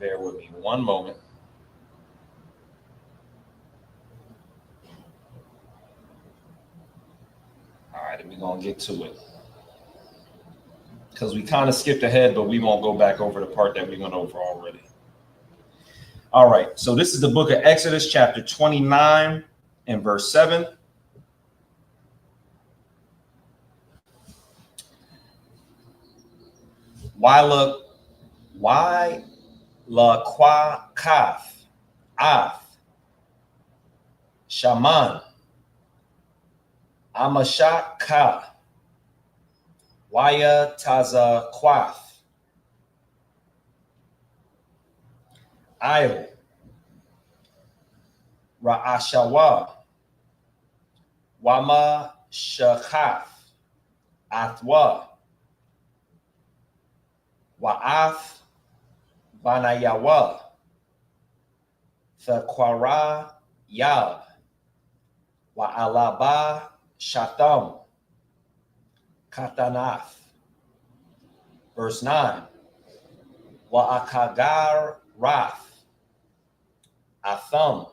Speaker 5: Bear with me 1 moment. All right, and we're going to get to it. Because we kind of skipped ahead, but we won't go back over the part that we went over already. All right, so this is the book of Exodus, chapter 29 and verse 7. Why la kwa kaf af shaman amasha ka waya taza kwaf ayo ra'ashawa wama shakaf athwa wa'af Banayawa, Thakwara Yab, Wa'alaba Shatam, Katanaf. Verse 9, Wa'akagar Raf, Atham.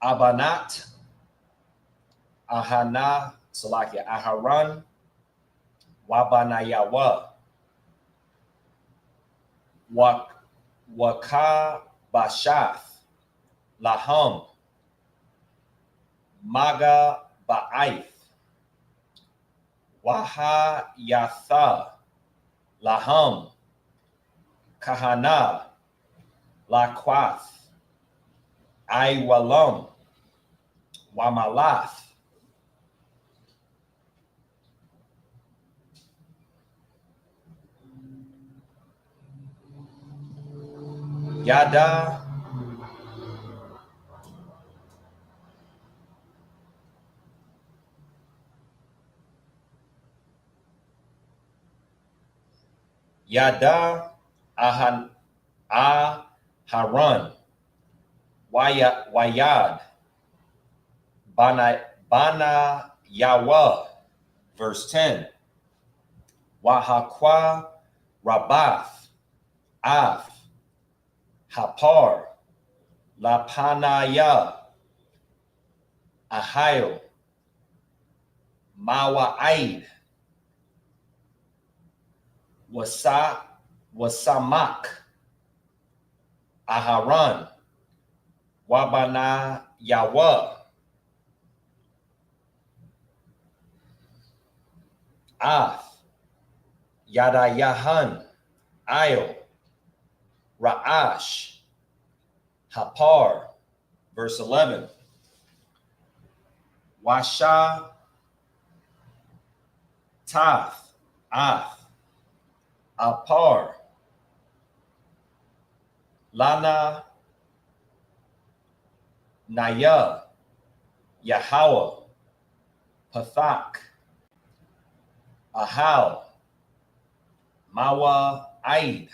Speaker 5: Abanat, Ahana, Salakia, Aharan, Wabanayawa, Waka Bashath, Laham, Maga Ba'aith, Waha Yatha, Laham, Kahana, Lakwath, Aiwalam, Wamalath. Yada, Aharan, Wayad, Bana Yawa, verse 10. Wahakwa Rabath, Af, Hapar, Lapanaya, Ahio, Mawa'aid, Wasamak, Aharan, Wabana Yawa, Af, Yadayahan, Ayo, Ra'ash, Hapar, verse 11. Washa, Tath, Af, Apar, Lana, Naya, Yahweh, Pathak, Ahal, Mawa, Aid.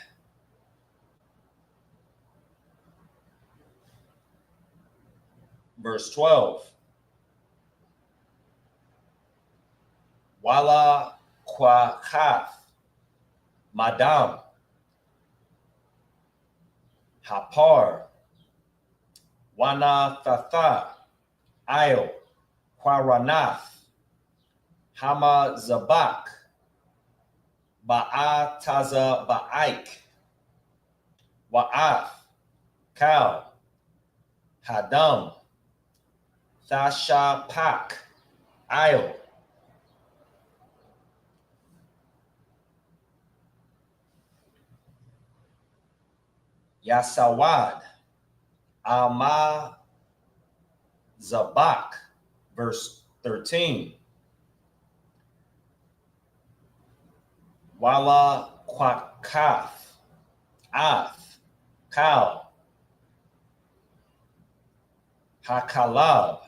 Speaker 5: Verse 12. Wala kwa kaf, Madam, Hapar, Wana Thatha, Ayo, Quaranath, Hama Zabak, Ba'a Taza Ba'aik, Wa'af, Kal, Hadam, Thasha Pak, Ayo, Yasawad, Alma Zabak, verse 13. Wala Kwakaf, Af, Kal, Hakalab,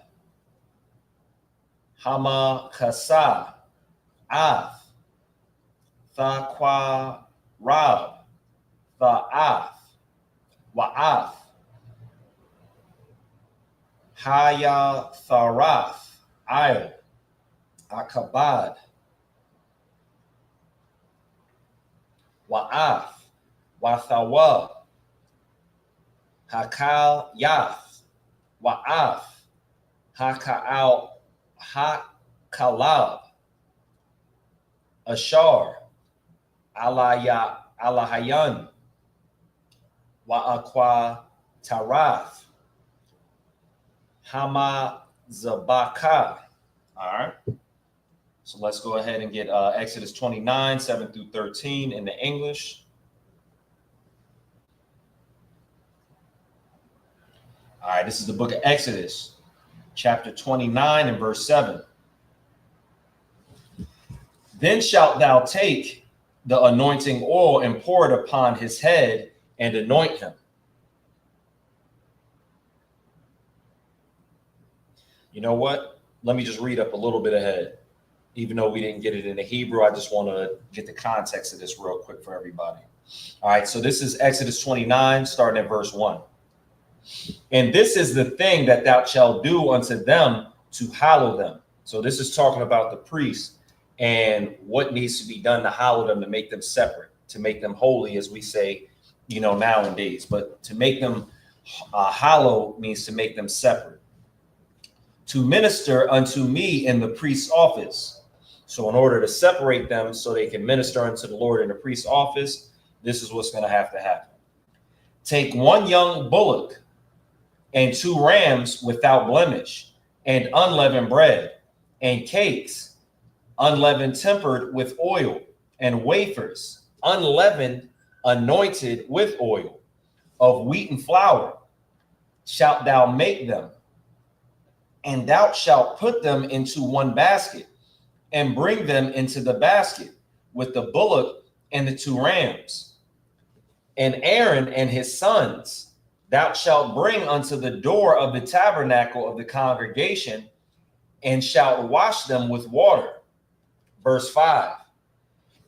Speaker 5: Hama Kasa, Af, Thaqua Rab, Tha'af, Wa'af. Haya Tharath, Il, Akabad, Wa'af, Wathawa, Hakal Yath, Wa'af, Hakal Hakalab, Ashar, Alahayan, Wa'akwa Tarath, Hama Zabaka. All right. So let's go ahead and get Exodus 29, 7 through 13 in the English. All right, this is the book of Exodus, chapter 29 and verse 7. Then shalt thou take the anointing oil and pour it upon his head and anoint him. You know what? Let me just read up a little bit ahead. Even though we didn't get it in the Hebrew, I just want to get the context of this real quick for everybody. All right, so this is Exodus 29, starting at verse 1. And this is the thing that thou shalt do unto them to hallow them. So this is talking about the priests and what needs to be done to hallow them, to make them separate, to make them holy, as we say, nowadays. But to make them hallow means to make them separate. To minister unto me in the priest's office. So in order to separate them so they can minister unto the Lord in the priest's office, this is what's going to happen. Take one young bullock and 2 rams without blemish, and unleavened bread, and cakes, unleavened tempered with oil, and wafers, unleavened, anointed with oil, of wheaten flour, shalt thou make them. And thou shalt put them into one basket, and bring them into the basket with the bullock and the 2 rams. And Aaron and his sons thou shalt bring unto the door of the tabernacle of the congregation, and shalt wash them with water. Verse 5.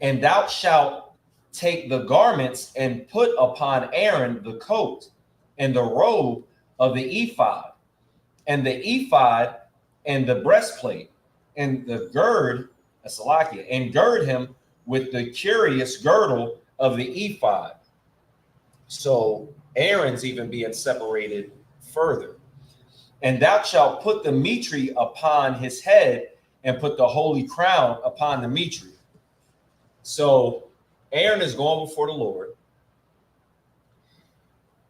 Speaker 5: And thou shalt take the garments and put upon Aaron the coat and the robe of the ephod, and the ephod and the breastplate, and the gird, and gird him with the curious girdle of the ephod. So Aaron's even being separated further. And thou shalt put the mitre upon his head, and put the holy crown upon the mitre. So Aaron is going before the Lord.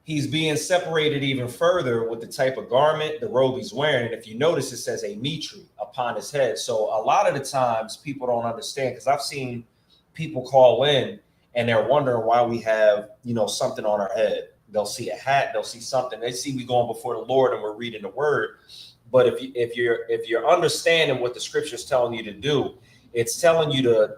Speaker 5: He's being separated even further with the type of garment, the robe he's wearing. And if you notice, it says a mitre upon his head. So a lot of the times people don't understand, because I've seen people call in and they're wondering why we have, something on our head. They'll see a hat, they'll see something. They see we going before the Lord and we're reading the word. But if you're understanding what the scripture is telling you to do, it's telling you to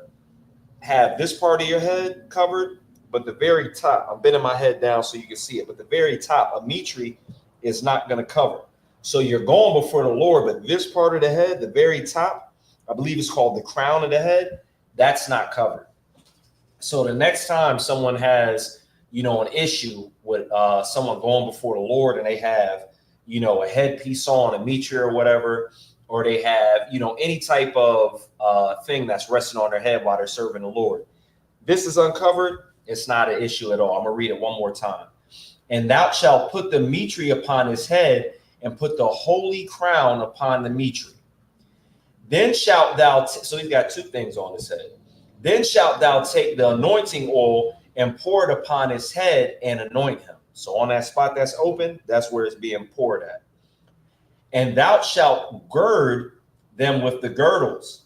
Speaker 5: have this part of your head covered, but the very top, I'm bending my head down so you can see it, but the very top, a mitre is not going to cover. So you're going before the Lord, but this part of the head, the very top, I believe it's called the crown of the head, that's not covered. So the next time someone has, an issue with someone going before the Lord, and they have, a headpiece on, a mitre or whatever, or they have, any type of thing that's resting on their head while they're serving the Lord, this is uncovered, it's not an issue at all. I'm going to read it one more time. And thou shalt put the mitre upon his head, and put the holy crown upon the mitre. Then shalt thou, so he's got 2 things on his head. Then shalt thou take the anointing oil and pour it upon his head and anoint him. So on that spot that's open, that's where it's being poured at. And thou shalt gird them with the girdles,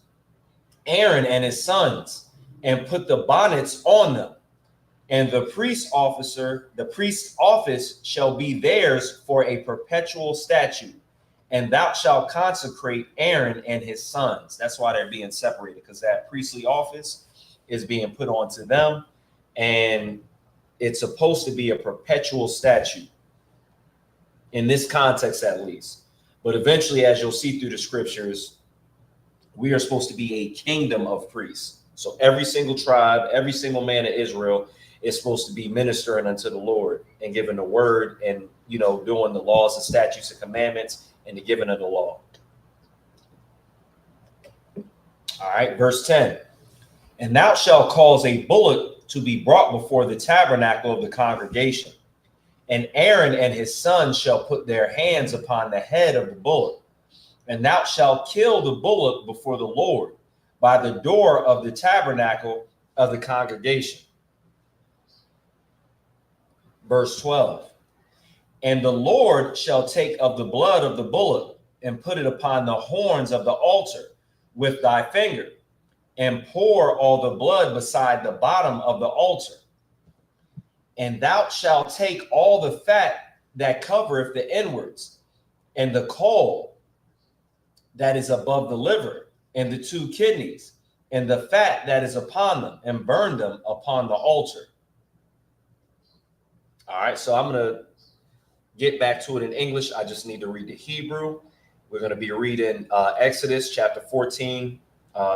Speaker 5: Aaron and his sons, and put the bonnets on them. And the priest's office shall be theirs for a perpetual statute. And thou shalt consecrate Aaron and his sons. That's why they're being separated, because that priestly office is being put onto them. And it's supposed to be a perpetual statute in this context, at least. But eventually, as you'll see through the scriptures, we are supposed to be a kingdom of priests. So every single tribe, every single man of Israel is supposed to be ministering unto the Lord and giving the word and, doing the laws and statutes and commandments and the giving of the law. All right, verse 10. And thou shalt cause a bullock to be brought before the tabernacle of the congregation. And Aaron and his sons shall put their hands upon the head of the bullock. And thou shalt kill the bullock before the Lord by the door of the tabernacle of the congregation. Verse 12. And the Lord shall take of the blood of the bullock and put it upon the horns of the altar with thy finger, and pour all the blood beside the bottom of the altar. And thou shalt take all the fat that covereth the inwards, and the caul that is above the liver, and the 2 kidneys, and the fat that is upon them, and burn them upon the altar. All right, so I'm going to get back to it in English. I just need to read the Hebrew. We're going to be reading Exodus chapter 14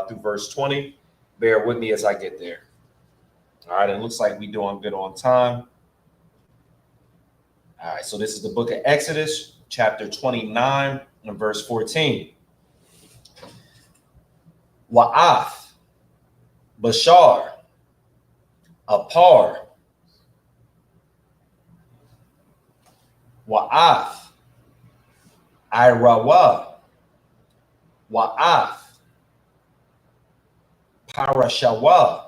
Speaker 5: through verse 20. Bear with me as I get there. All right, it looks like we're doing good on time. All right, so this is the book of Exodus, chapter 29 and verse 14. Wa'ath, Bashar, Apar, Wa'ath, Irawa, Wa'ath, Parashawa,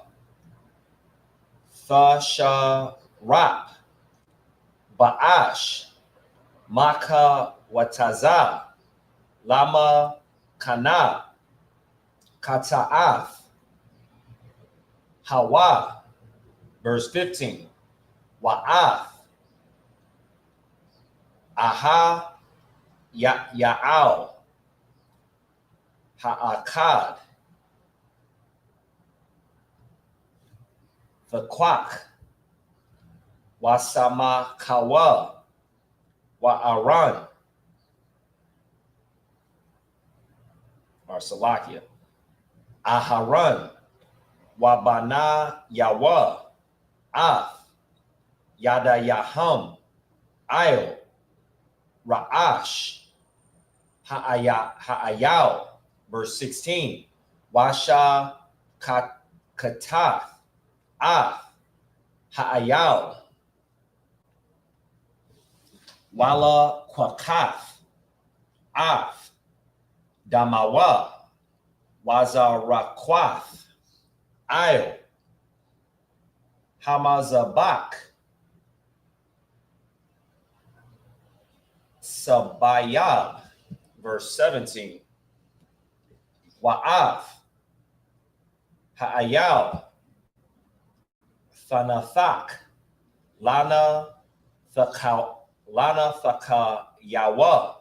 Speaker 5: Thasharap, Ba'ash, Maka Wataza, Lama Kana, Kata'ath, Hawa, verse 15, Wa'ath, Aha, Ya'al, Ha'akad, Vakwak, Wasamakawa, Wa'aran, or Salakia, Aharan, Wabana Yawa, Af, Yada Yaham, Ayo, Ra'ash, Ha'ayal, verse 16, Washa Katath, Af, Ha'ayal, Wala Kwakath, Af, Damawa, Wazarakwath, Ayo, Hamazabak, Sabayab, verse 17, Wa'af, Ha'ayal, Thanathak, Lana Thaka Yawa,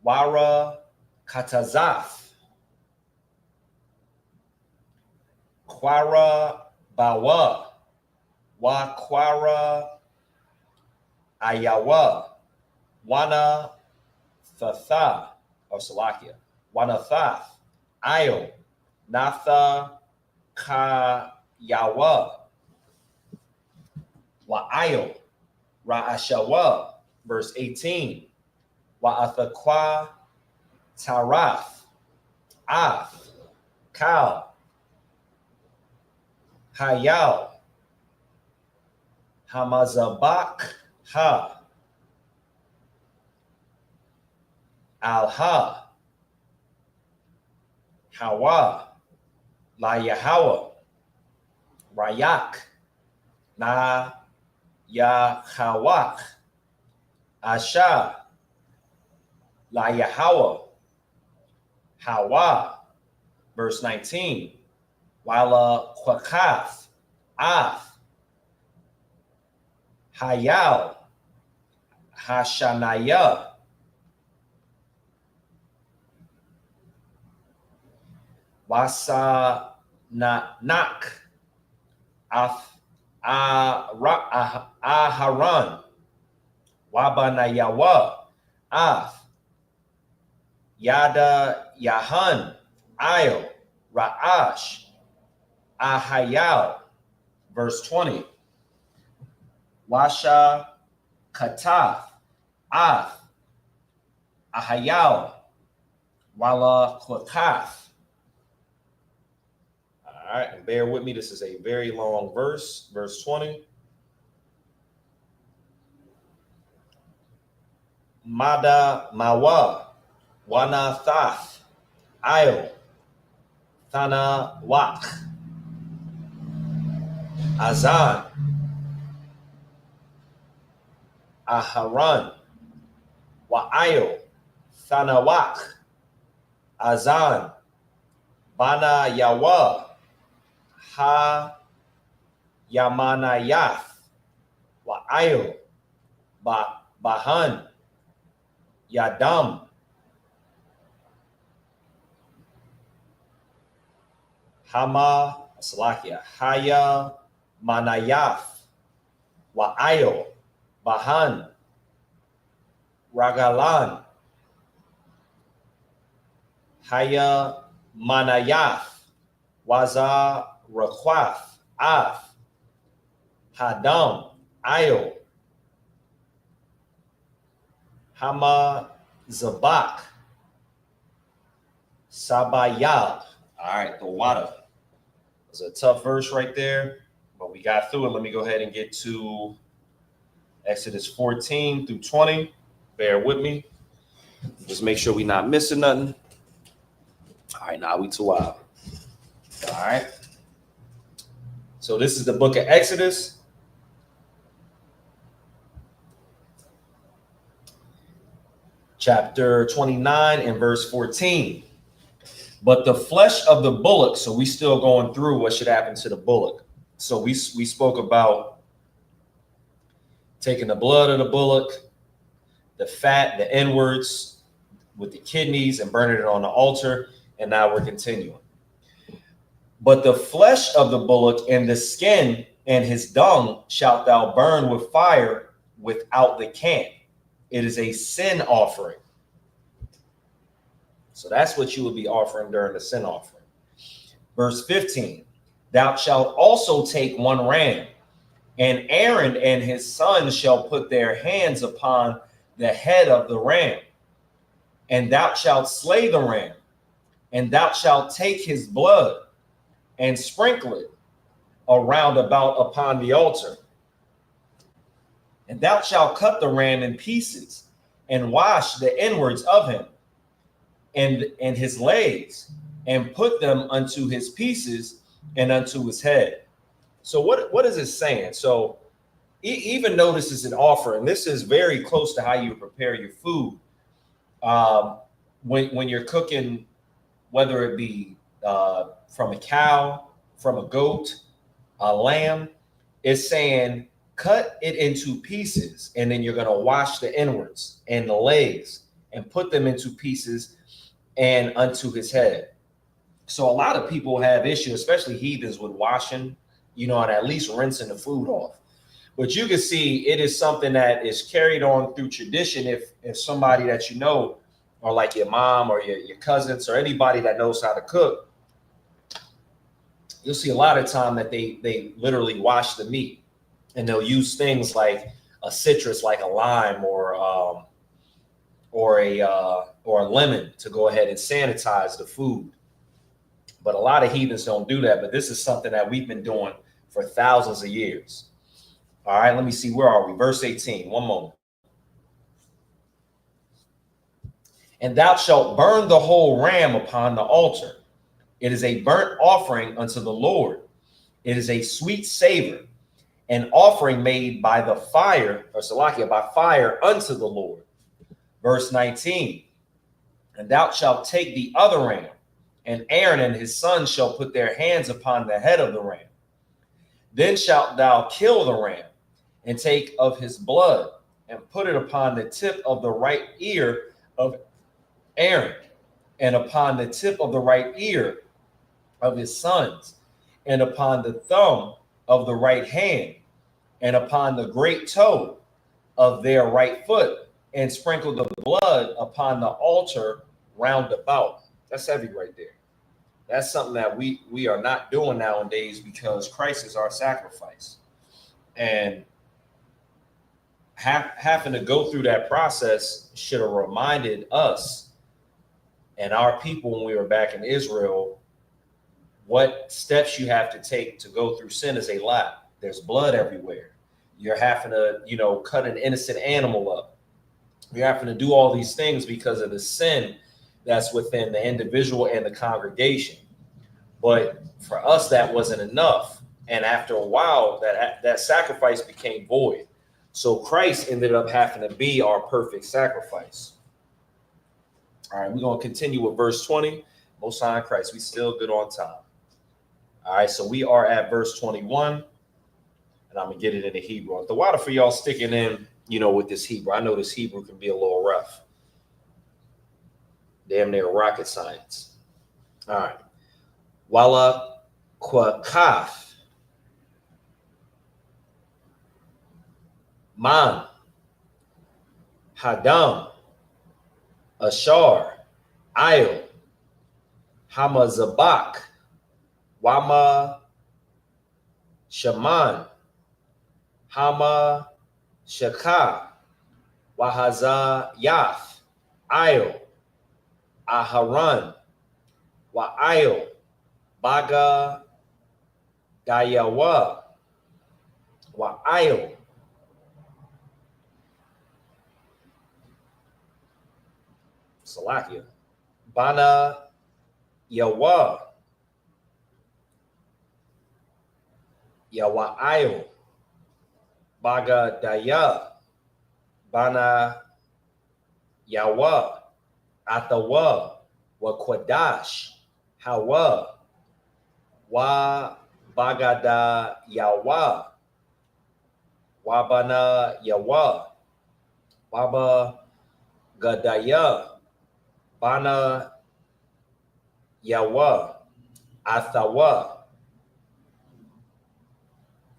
Speaker 5: Wara Katazaf, Kwara Bawa, Wakwara Ayawa, Wana Thatha, or Salakia, Wanathath, Ayo, Natha Kayawa, Wa'ayo, Ra'ashawa, verse 18, Wa'athakwa Tarath, Af, Kal, Hayal, Hamazabak, Ha, Al-Ha, Hawa, La Yahawa, Rayak, Na Yahawak, Asha, La Yahawa, Hawa, verse 19, Wala Kwakath, Af, Hayal, Hashanaya, Wasa Nak, Aharan, Wabanayawa, Af, Yada Yahan, Ayo, Ra'ash, Ahayal, verse 20, Washa Katath, Af, Ahayal, Wala Klakath. All right, and bear with me. This is a very long verse, verse 20. Mada Mawa, Wana Thath, Ayo, Thana Wak, Azan, Aharan, Wa'ayo, Thana Wak, Azan, Bana Yawa, Ha Yamanayath, Wa'ayo, Bahan, Yadam, Hama, Salakia, Haya Manayath, Wa'ayo, Bahan, Ragalan, Haya Manayath, Waza Rakwath, Af, Hadam, Ayo, Hama Zabak, Sabayal. All right, the water. It's a tough verse right there, but we got through it. Let me go ahead and get to Exodus 14 through 20. Bear with me. Just make sure we're not missing nothing. All right, now we too wild. All right. So this is the book of Exodus. Chapter 29 and verse 14. But the flesh of the bullock, so we still going through what should happen to the bullock. So we spoke about taking the blood of the bullock, the fat, the inwards with the kidneys and burning it on the altar. And now we're continuing. But the flesh of the bullock and the skin and his dung shalt thou burn with fire without the camp. It is a sin offering. So that's what you would be offering during the sin offering. Verse 15, thou shalt also take one ram, and Aaron and his sons shall put their hands upon the head of the ram, and thou shalt slay the ram, and thou shalt take his blood and sprinkle it around about upon the altar. And thou shalt cut the ram in pieces and wash the inwards of him and his legs, and put them unto his pieces and unto his head. So what is it saying? So even though this is an offering, this is very close to how you prepare your food. When you're cooking, whether it be from a cow, from a goat, a lamb, it's saying cut it into pieces, and then you're going to wash the inwards and the legs and put them into pieces and unto his head. So a lot of people have issues, especially heathens, with washing, and at least rinsing the food off. But you can see it is something that is carried on through tradition. If somebody that you know, or like your mom or your cousins or anybody that knows how to cook, you'll see a lot of time that they literally wash the meat, and they'll use things like a citrus, like a lime or a lemon to go ahead and sanitize the food. But a lot of heathens don't do that. But this is something that we've been doing for thousands of years. All right, let me see. Where are we? Verse 18. One moment. And thou shalt burn the whole ram upon the altar. It is a burnt offering unto the Lord. It is a sweet savor, an offering made by the fire, or Salakia, by fire unto the Lord. Verse 19. And thou shalt take the other ram, and Aaron and his sons shall put their hands upon the head of the ram. Then shalt thou kill the ram, and take of his blood, and put it upon the tip of the right ear of Aaron, and upon the tip of the right ear of his sons, and upon the thumb of the right hand, and upon the great toe of their right foot, and sprinkle the blood upon the altar round about. That's heavy right there. That's something that we are not doing nowadays, because Christ is our sacrifice. And having to go through that process should have reminded us and our people when we were back in Israel what steps you have to take to go through sin is a lot. There's blood everywhere. You're having to, cut an innocent animal up. You're having to do all these things because of the sin that's within the individual and the congregation. But for us, that wasn't enough. And after a while, that sacrifice became void. So Christ ended up having to be our perfect sacrifice. All right, we're going to continue with verse 20. Most High in Christ, we still good on time. All right, so we are at verse 21, and I'm going to get it in the Hebrew. The water for y'all sticking in, with this Hebrew. I know this Hebrew can be a little rough. Damn near rocket science. All right. Wala kwakaf. Man. Hadam. Ashar. Ayil. Hamazabak. Wama. Shaman. Hama. Shaka. Wahaza Yaf. Ayil. Aharon. Wa'ayil. Baga Dayawa. Wa'ayil. Salakia. Bana Yawa. Yawa'ayil. Baga Daya. Bana Yawa. Atawa. Wa Kwadash. Hawa. Wa Bagada Yawa. Wabana Yawa. Waba Gadaya. Bana Yawa. Athawa.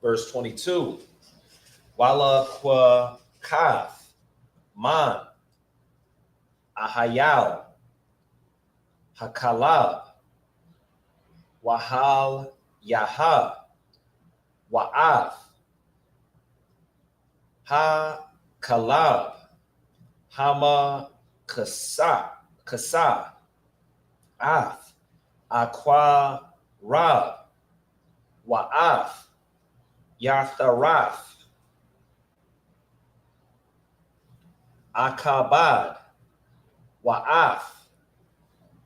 Speaker 5: Verse 22. Wala Kwa Kaf. Man. Ahayal. Hakalab. Wahal Yaha. Wa'af. Ha Kalab. Hama Kasa. Af. Aqua Rab. Wa'af. Yatharaf. Akabad. Wa'af.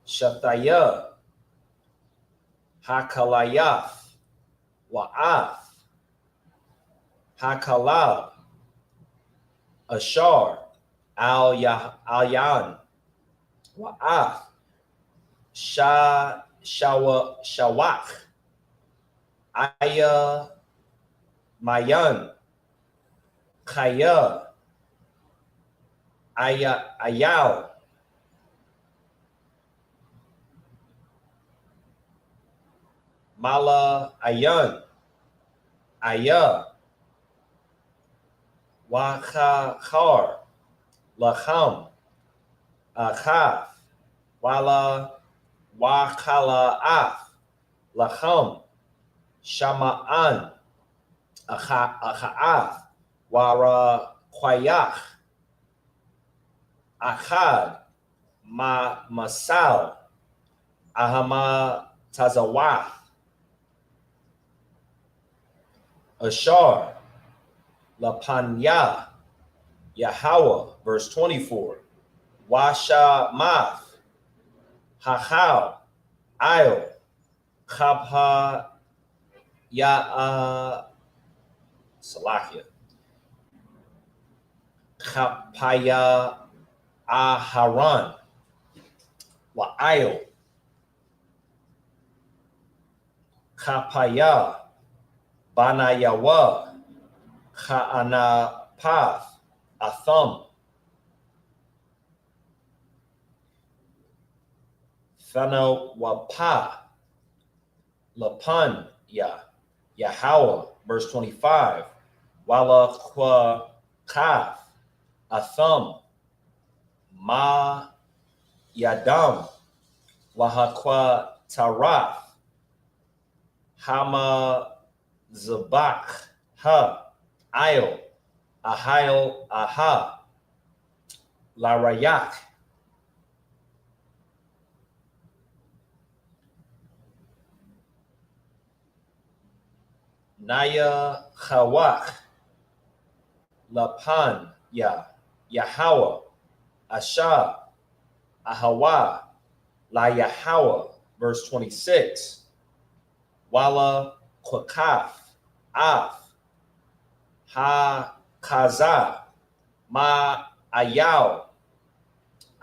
Speaker 5: Shathaya. Hakalayaf. Wa'af. Hakalab. Ashar. Al-Yan. Wa'af. Shawak. Aya. Mayan. Kaya. Ayal. Mala Ayan. Aya. Wachachar. Lacham. Achaf. Wala. Wachalaaf. Lacham. Shama'an. Achaaf. Wara Kwayach. Achad. Masal. Ahama Tazawah. Ashar. Lapanya. Yahweh. Verse 24. Washa Math. Hachal. Ayil. Kapha. Salakia. Kapaya Aharon. Wa'ayil. Kapaya. Banayawa. Ka'ana Path. Atham. Fano Wapa. Lapan Ya. Yahweh. Verse 25. Wala Kwa Kaf. Atham. Ma Yadam. Wahakwa Taraf. Hama Zabak. Ha. Ayil. Ahil Aha, La Rayak, Naya Chawach, Lapan Ya, Yahweh, Asha, Ahawa, La Yahweh, verse 26. Wala Kwakaf, Af, Ha Kaza, Ma Ayaw,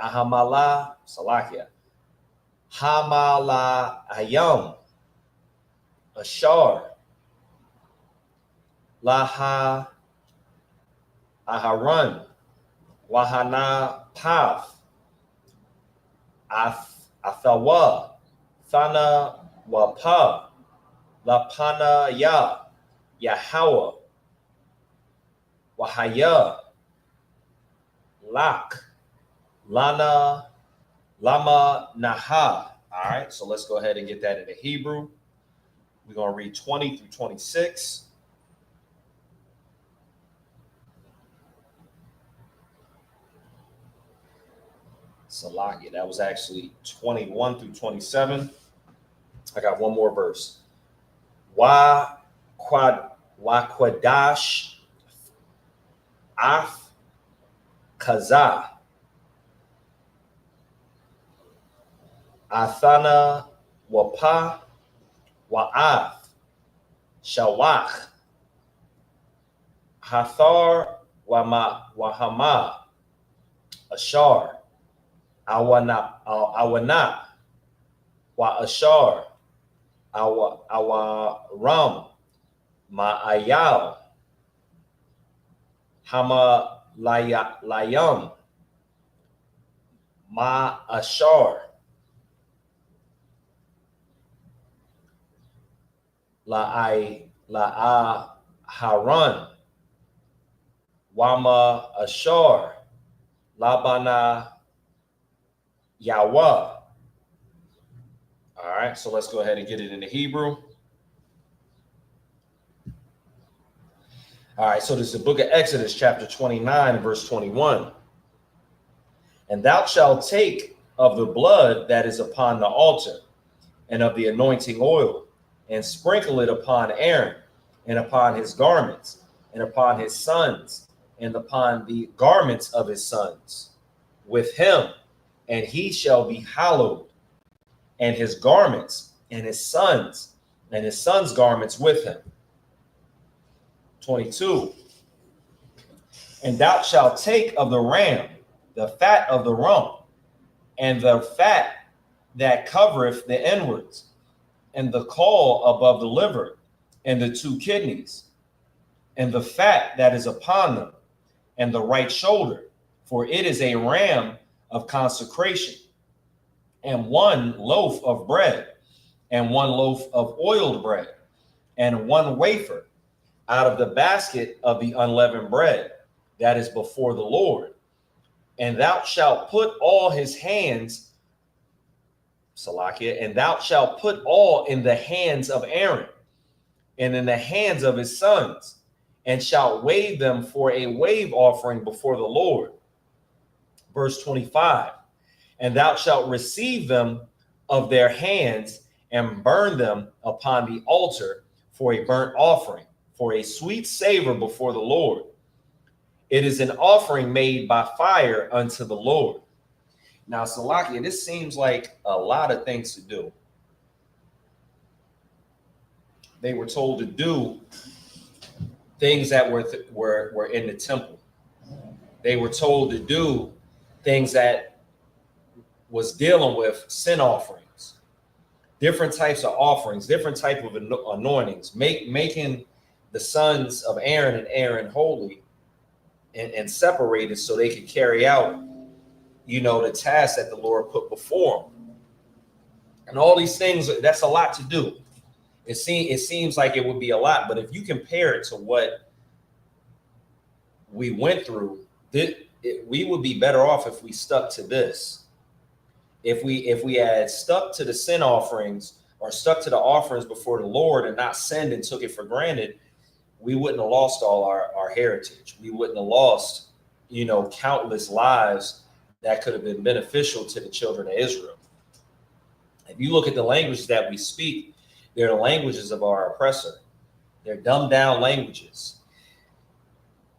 Speaker 5: Ahamala, Salakia, Hamala Ayam, Ashar, Laha Aharan, Wahana Pav, Athawa, Thana Wapa, Lapana Ya, Yahweh, Wahaya, Lak, Lana, Lama Naha. All right, so let's go ahead and get that into Hebrew. We're going to read 20 through 26. Salakia, that was actually 21 through 27. I got one more verse. Quadash Af Kaza Athana Wapa Wa'af Shawach Hathar Wahama Ashar Awana Wa Ashar Awaram Ma'ayal Hama Layam Ma Ashar La Haran Wama Ashar Labana Yahweh. All right, so let's go ahead and get it into Hebrew. All right, so this is the book of Exodus, chapter 29, verse 21. And thou shalt take of the blood that is upon the altar and of the anointing oil, and sprinkle it upon Aaron, and upon his garments, and upon his sons, and upon the garments of his sons, with him, and he shall be hallowed, and his garments, and his sons garments with him. 22. And thou shalt take of the ram the fat of the rump, and the fat that covereth the inwards, and the caul above the liver, and the two kidneys, and the fat that is upon them, and the right shoulder, for it is a ram of consecration, and one loaf of bread, and one loaf of oiled bread, and one wafer out of the basket of the unleavened bread that is before the Lord. And thou shalt put all his hands, Salakia, and thou shalt put all in the hands of Aaron, and in the hands of his sons, and shalt wave them for a wave offering before the Lord. Verse 25. And thou shalt receive them of their hands, and burn them upon the altar for a burnt offering, for a sweet savor before the Lord. It is an offering made by fire unto the Lord. Now, Salakia, this seems like a lot of things to do. They were told to do things that were in the temple. They were told to do things that was dealing with sin offerings, different types of offerings, different type of anointings, making the sons of Aaron holy and separated so they could carry out, the task that the Lord put before them. And all these things, that's a lot to do. It seems like it would be a lot, but if you compare it to what we went through, we would be better off if we stuck to this. If we had stuck to the sin offerings or stuck to the offerings before the Lord and not sinned and took it for granted, we wouldn't have lost all our heritage. We wouldn't have lost, countless lives that could have been beneficial to the children of Israel. If you look at the languages that we speak, they're the languages of our oppressor. They're dumbed down languages.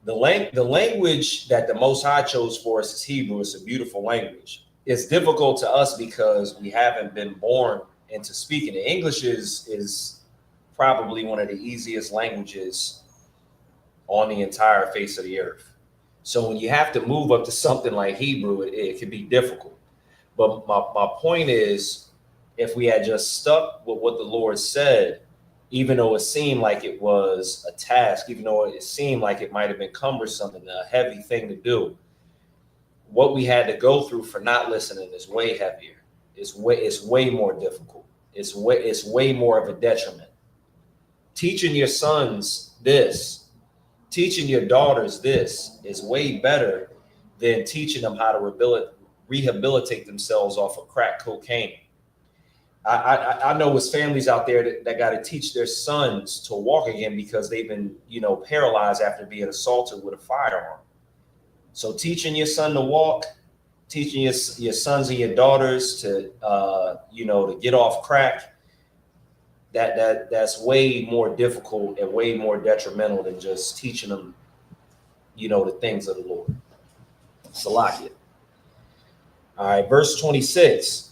Speaker 5: The language that the Most High chose for us is Hebrew. It's a beautiful language. It's difficult to us because we haven't been born into speaking it. English is probably one of the easiest languages on the entire face of the earth. So when you have to move up to something like Hebrew, it can be difficult. But my point is, if we had just stuck with what the Lord said, even though it seemed like it was a task, even though it seemed like it might have been cumbersome and a heavy thing to do, what we had to go through for not listening is way heavier. It's way more difficult. It's way more of a detriment. Teaching your sons this, teaching your daughters this is way better than teaching them how to rehabilitate themselves off of crack cocaine. I know there's families out there that got to teach their sons to walk again because they've been, paralyzed after being assaulted with a firearm. So teaching your son to walk, teaching your sons and your daughters to, to get off crack, that's way more difficult and way more detrimental than just teaching them, the things of the Lord. Salakia. All right, verse 26.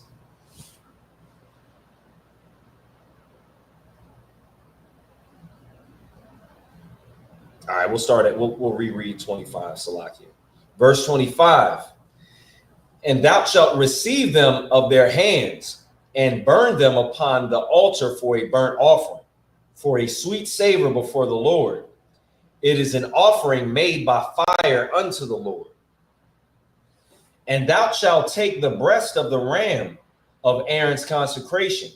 Speaker 5: All right, we'll reread 25, Salakia. Verse 25. And thou shalt receive them of their hands and burn them upon the altar for a burnt offering, for a sweet savor before the Lord. It is an offering made by fire unto the Lord. And thou shalt take the breast of the ram of Aaron's consecration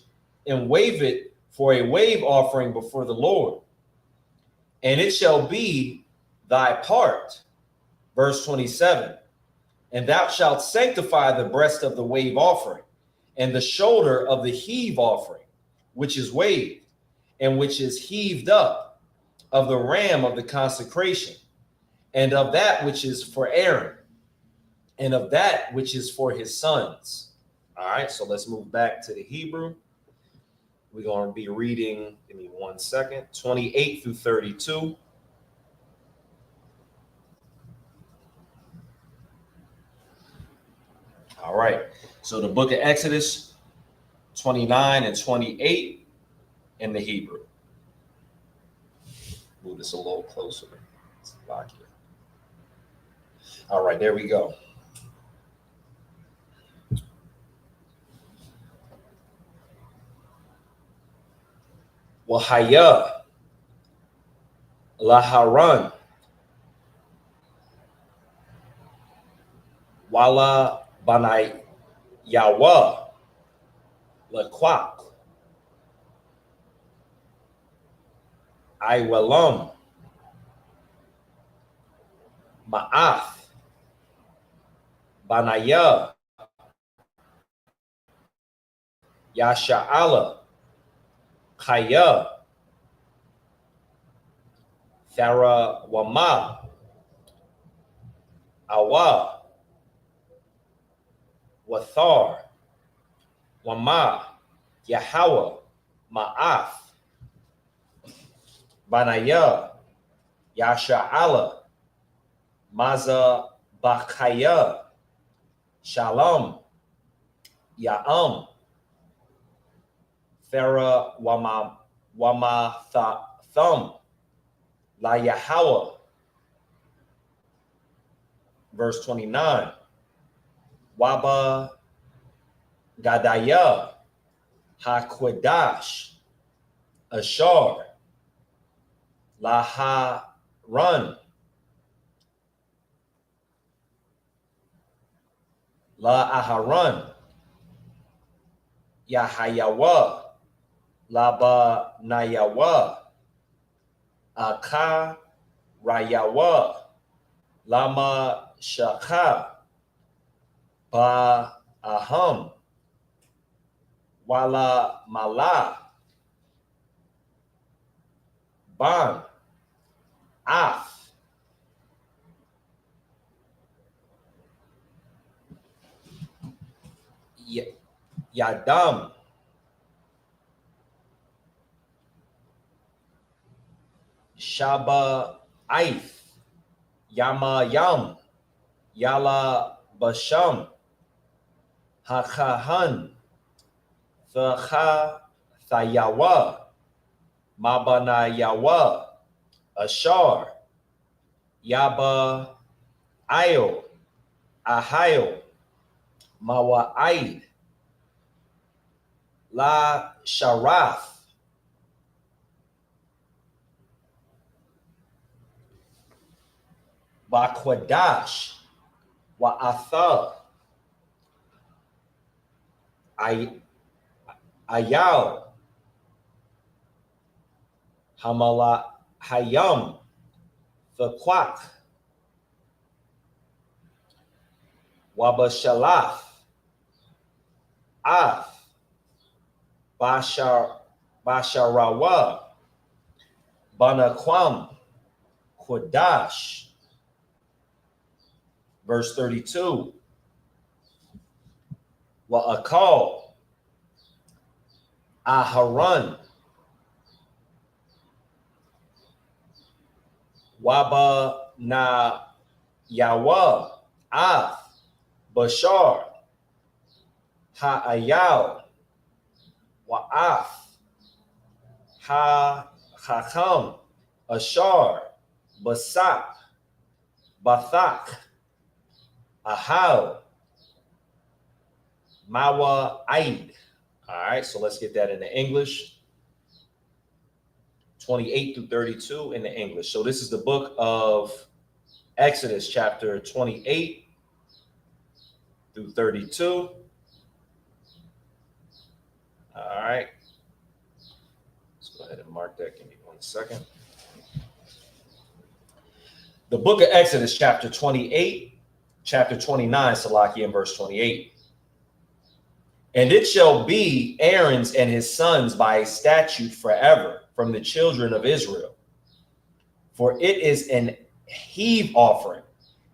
Speaker 5: and wave it for a wave offering before the Lord. And it shall be thy part. Verse 27. And thou shalt sanctify the breast of the wave offering and the shoulder of the heave offering, which is waved and which is heaved up, of the ram of the consecration, and of that which is for Aaron, and of that which is for his sons. All right, so let's move back to the Hebrew. We're going to be reading, give me 1 second, 28 through 32. All right, so the book of Exodus 29 and 28 in the Hebrew. Move this a little closer. It's lock here. All right, there we go. Wahaya Laharan Wala Banai Yawa Laquak Iwalam Ma'ath Banaya Yasha'ala Kaya Thara Wama Awa Wathar Wama Yahweh Ma'ath Banaya Yasha'ala Maza Bakaya Shalom Ya'am Thara Wama Thum La Yahweh. Verse 29. Waba Gadaya HaKwadash Ashar Laharan La Aharon Yahayawa Laba Nayawa Aka Rayawa Lama Shaka Ba Aham Wala Mala Ban Yadam. Shaba Aif. Yama Yam. Yala Basham. Hakahan. Thacha Thayawa. Mabana Yawa. Ashar. Yaba Ayo. Ahayo. Mawa'aid. La Sharaf. Bakwadash. Wa'atha. Ayal. Hamala Hayam. Fakwak. Wabashalaf. Af. Basharawa. Banaquam. Quadash. Verse 32. Wa'akal. Aharon. Waba na Yawa. Af. Bashar. Ha'ayal. Wa'af. Ha-Hakam. Ashar. Basak. Bathak. Ahal. Mawa'aid. All right, so let's get that in the English. 28 through 32 in the English. So this is the book of Exodus, chapter 28 through 32. All right. Let's go ahead and mark that. Give me 1 second. The book of Exodus, chapter 28, chapter 29, Salaki, and verse 28. And it shall be Aaron's and his sons by a statute forever from the children of Israel. For it is an heave offering,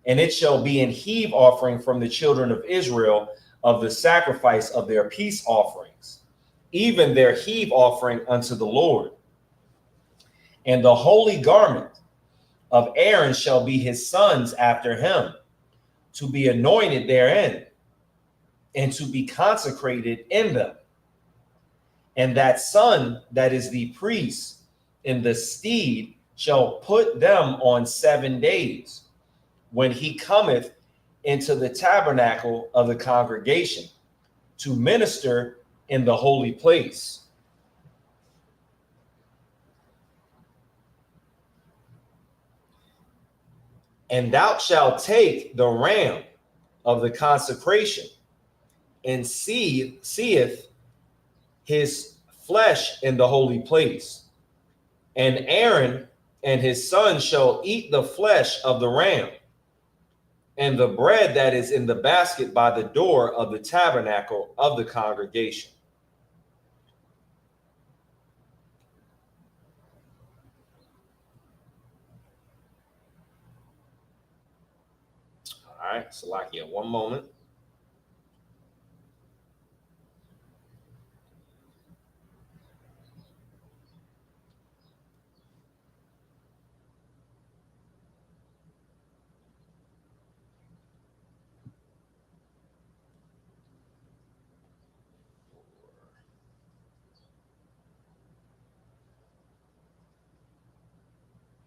Speaker 5: and it shall be an heave offering from the children of Israel of the sacrifice of their peace offerings, even their heave offering unto the Lord. And the holy garment of Aaron shall be his sons after him, to be anointed therein, and to be consecrated in them. And that son that is the priest in the steed shall put them on 7 days, when he cometh into the tabernacle of the congregation, to minister in the holy place. And thou shalt take the ram of the consecration, and seeth his flesh in the holy place. And Aaron and his sons shall eat the flesh of the ram, and the bread that is in the basket by the door of the tabernacle of the congregation. All right, Salakia, 1 moment.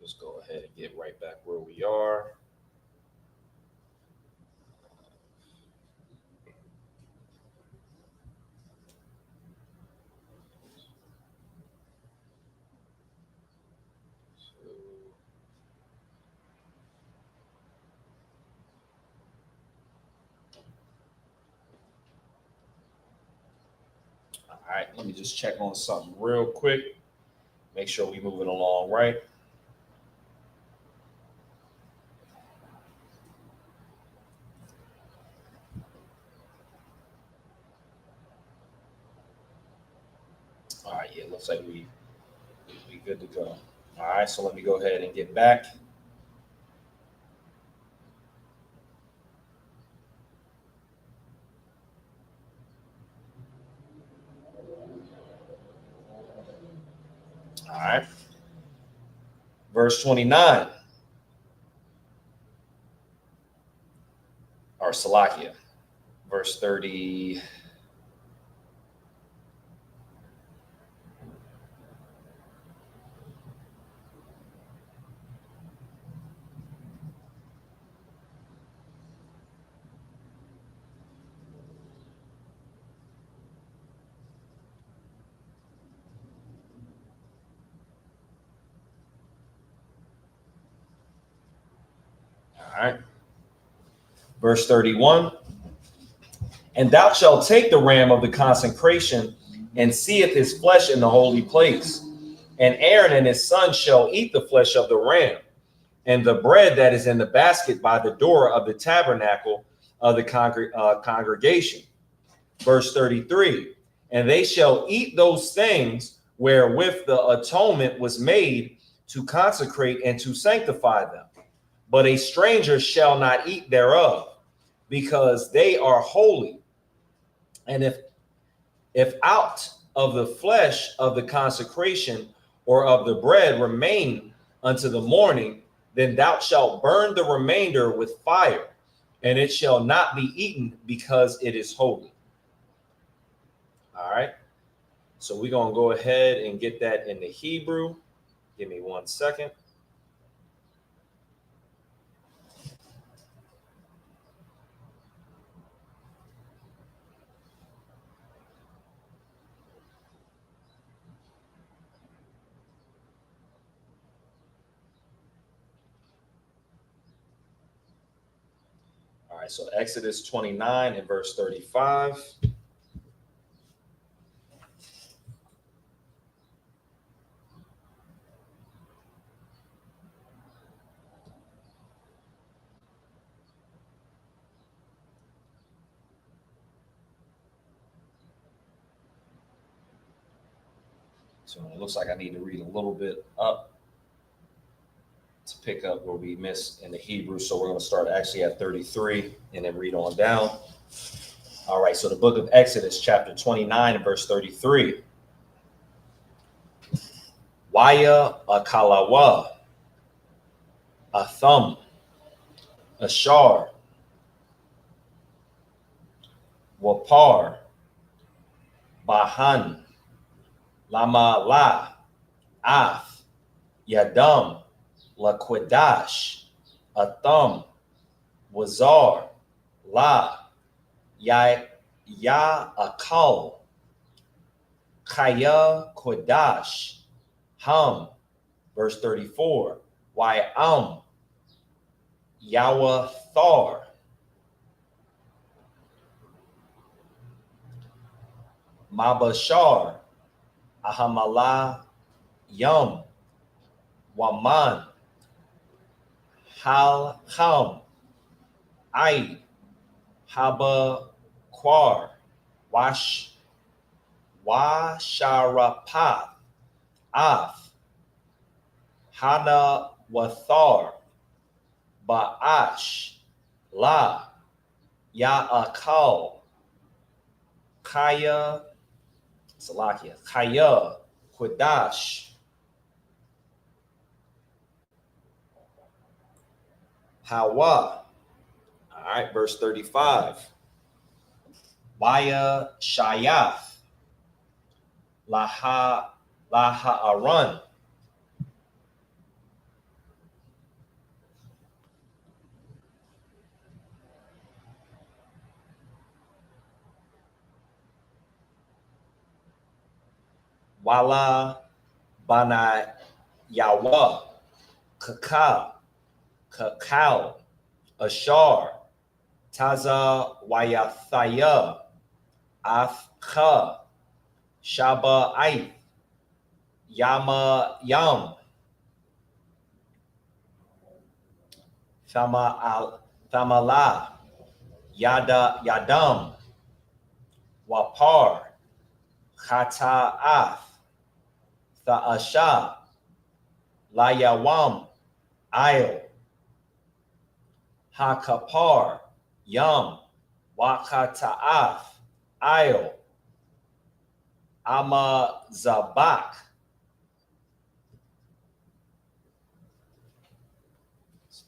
Speaker 5: Let's go ahead and get right back where we are. All right, let me just check on something real quick. Make sure we're moving along right. All right, yeah, looks like we good to go. All right, so let me go ahead and get back. All right. Verse 29. Or Salakia. Verse 30. All right. Verse 31. And thou shalt take the ram of the consecration and seeth his flesh in the holy place. And Aaron and his sons shall eat the flesh of the ram and the bread that is in the basket by the door of the tabernacle of the congregation. Verse 33. And they shall eat those things wherewith the atonement was made to consecrate and to sanctify them. But a stranger shall not eat thereof, because they are holy. And if out of the flesh of the consecration or of the bread remain unto the morning, then thou shalt burn the remainder with fire, and it shall not be eaten, because it is holy. All right. So we're going to go ahead and get that in the Hebrew. Give me 1 second. All right, so Exodus 29 and verse 35. So it looks like I need to read a little bit up to pick up where we missed in the Hebrew. So we're going to start actually at 33 and then read on down. All right, so the book of Exodus, chapter 29 and verse 33. Waya akalawa, a thumb, a shar, wapar, bahan, lama la, af, yadam, laquadash, a thumb, wazar, la, ya akal, kaya kodash, ham. Verse 34. Why Yahweh Thar. Mabashar, Ahamala Yum, Waman, Hal Ham, Aid, Haba Quar, Washarapath, Af, Hana Wathar, Ba'ash, La, Ya'akal, Kaya, Salakia, Kaya, Qudash, Hawa. All right, verse 35. Maya Shayaf, Laha Aran. Wala Bana Yawa, Kakao, Ashar, Taza Wayathaya, Afcha, Shaba Aith, Yama Yam, Thamala, Yadam, Wapar, Khata'ath, Tha'asha, Layawam, Ail, Hakapar, Yam, Wakata'ath, Ail, Amazabak,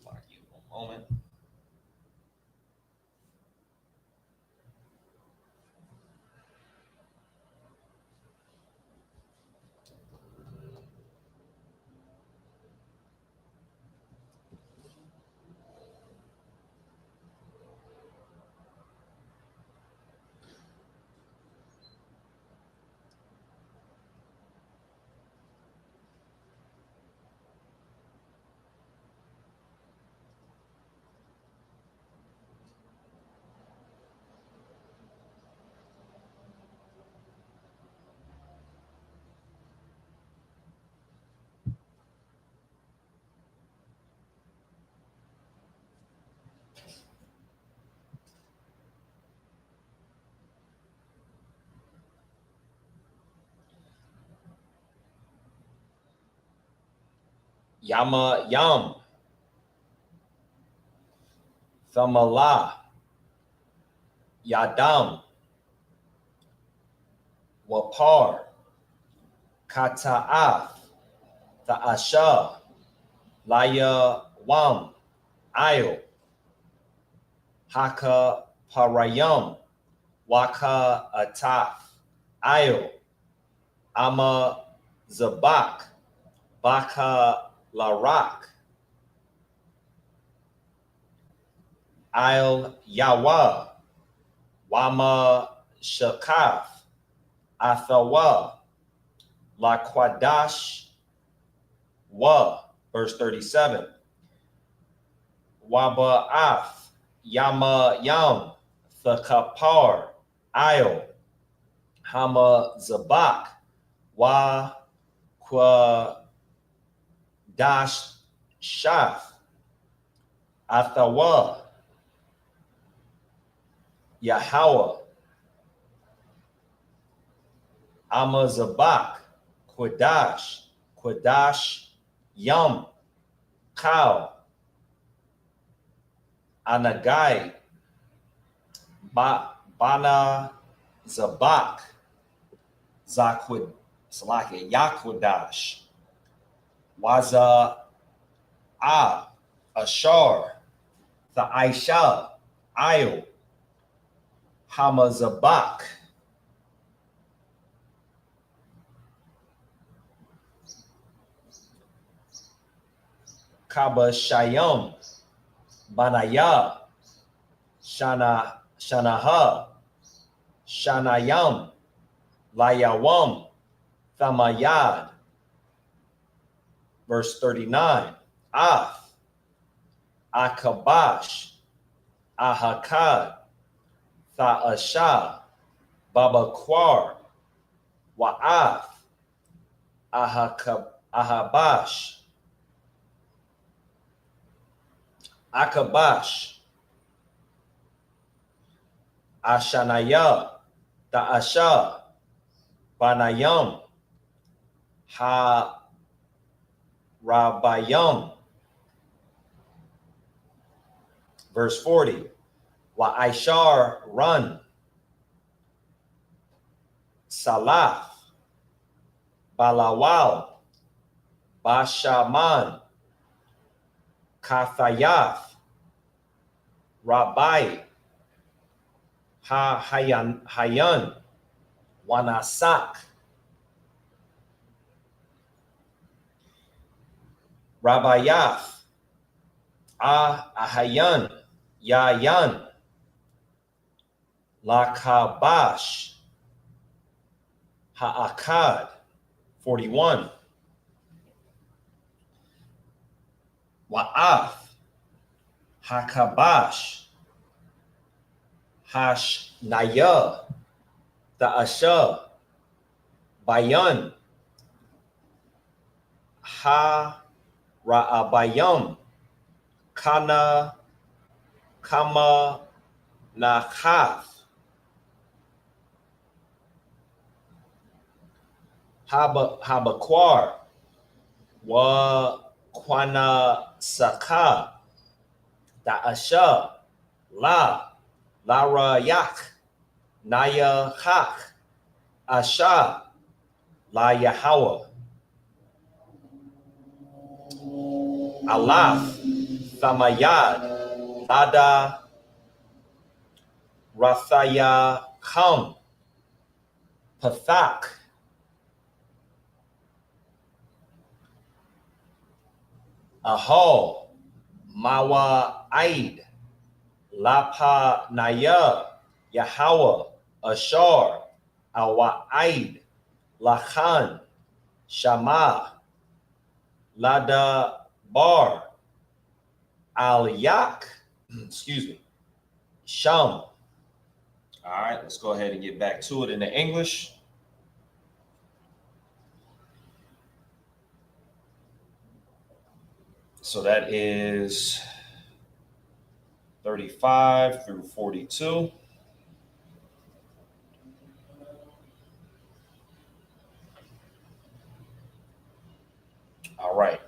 Speaker 5: Slide you a moment. Yama Yam, Thamala, Yadam, Wapar, Kata'af, Ta'asha, Laya Wam, Ayo, Haka Parayam, Waka Ataf, Ayo, Ama Zabak, Baka Larak, Al Yawa, Wama Shakaf, Athawa, La Quadash Wa, verse 37. Waba'af, Yama Yam, Thakapar, Ayo, Hama Zabak, Wa Kwa Dash Shaf, Athawa, Yahweh, Amazabak, Quadash, Yum, Kal, Anagai, Bana Zabak, Zakwid, Salaki, Yakwadash, Waza Ashar, the Aisha, Ayo, Hamazabak, Kaba Shayam, Banaya, Shanaha, Shanayam, Layawam, Thamayad, verse 39. Af, Akabash, Ahakad, Tha'asha, Babakwar, Wa'af, Ahabash, Akabash, Ashanaya, Ta'asha, Banayam, Ha Rabayam, verse 40. Wa Aishar run, Salaf, Balawal, Bashaman, Kathayaf, Rabbi, Hayan, Wanasak, Rabayaf, Ahayan, Yayan, Lakabash, Ha'akad, 41. Wa'af, Hakabash, Hashnaya, Ta'asha, Bayan, Ha Ra'abayam, Kana, Kama, Nachath, Habakwar, Wa Kwana Saka, Da'asha, Lara Yak, Naya Hak, Asha, La Yahweh, Alaf, Thamayad, Lada Rathaya Kham, Pathak, Ahal, Mawa Aid, Lapa Naya, Yahweh, Ashar, Awa Aid, Lachan, Shama, Lada Bar, Al Yak, excuse me, Sham. All right, let's go ahead and get back to it in the English. So that is 35 through 42. All right.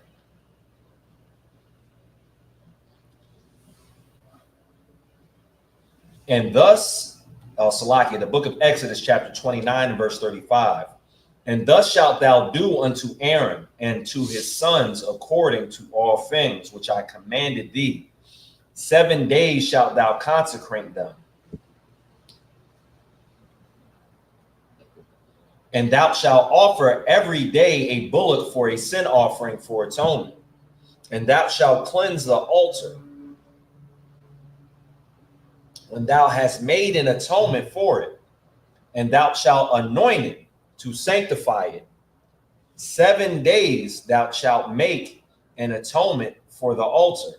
Speaker 5: And thus, Salakia, the book of Exodus, chapter 29 and verse 35. And thus shalt thou do unto Aaron and to his sons according to all things which I commanded thee. 7 days shalt thou consecrate them. And thou shalt offer every day a bullock for a sin offering for atonement. And thou shalt cleanse the altar. When thou hast made an atonement for it, and thou shalt anoint it to sanctify it. 7 days thou shalt make an atonement for the altar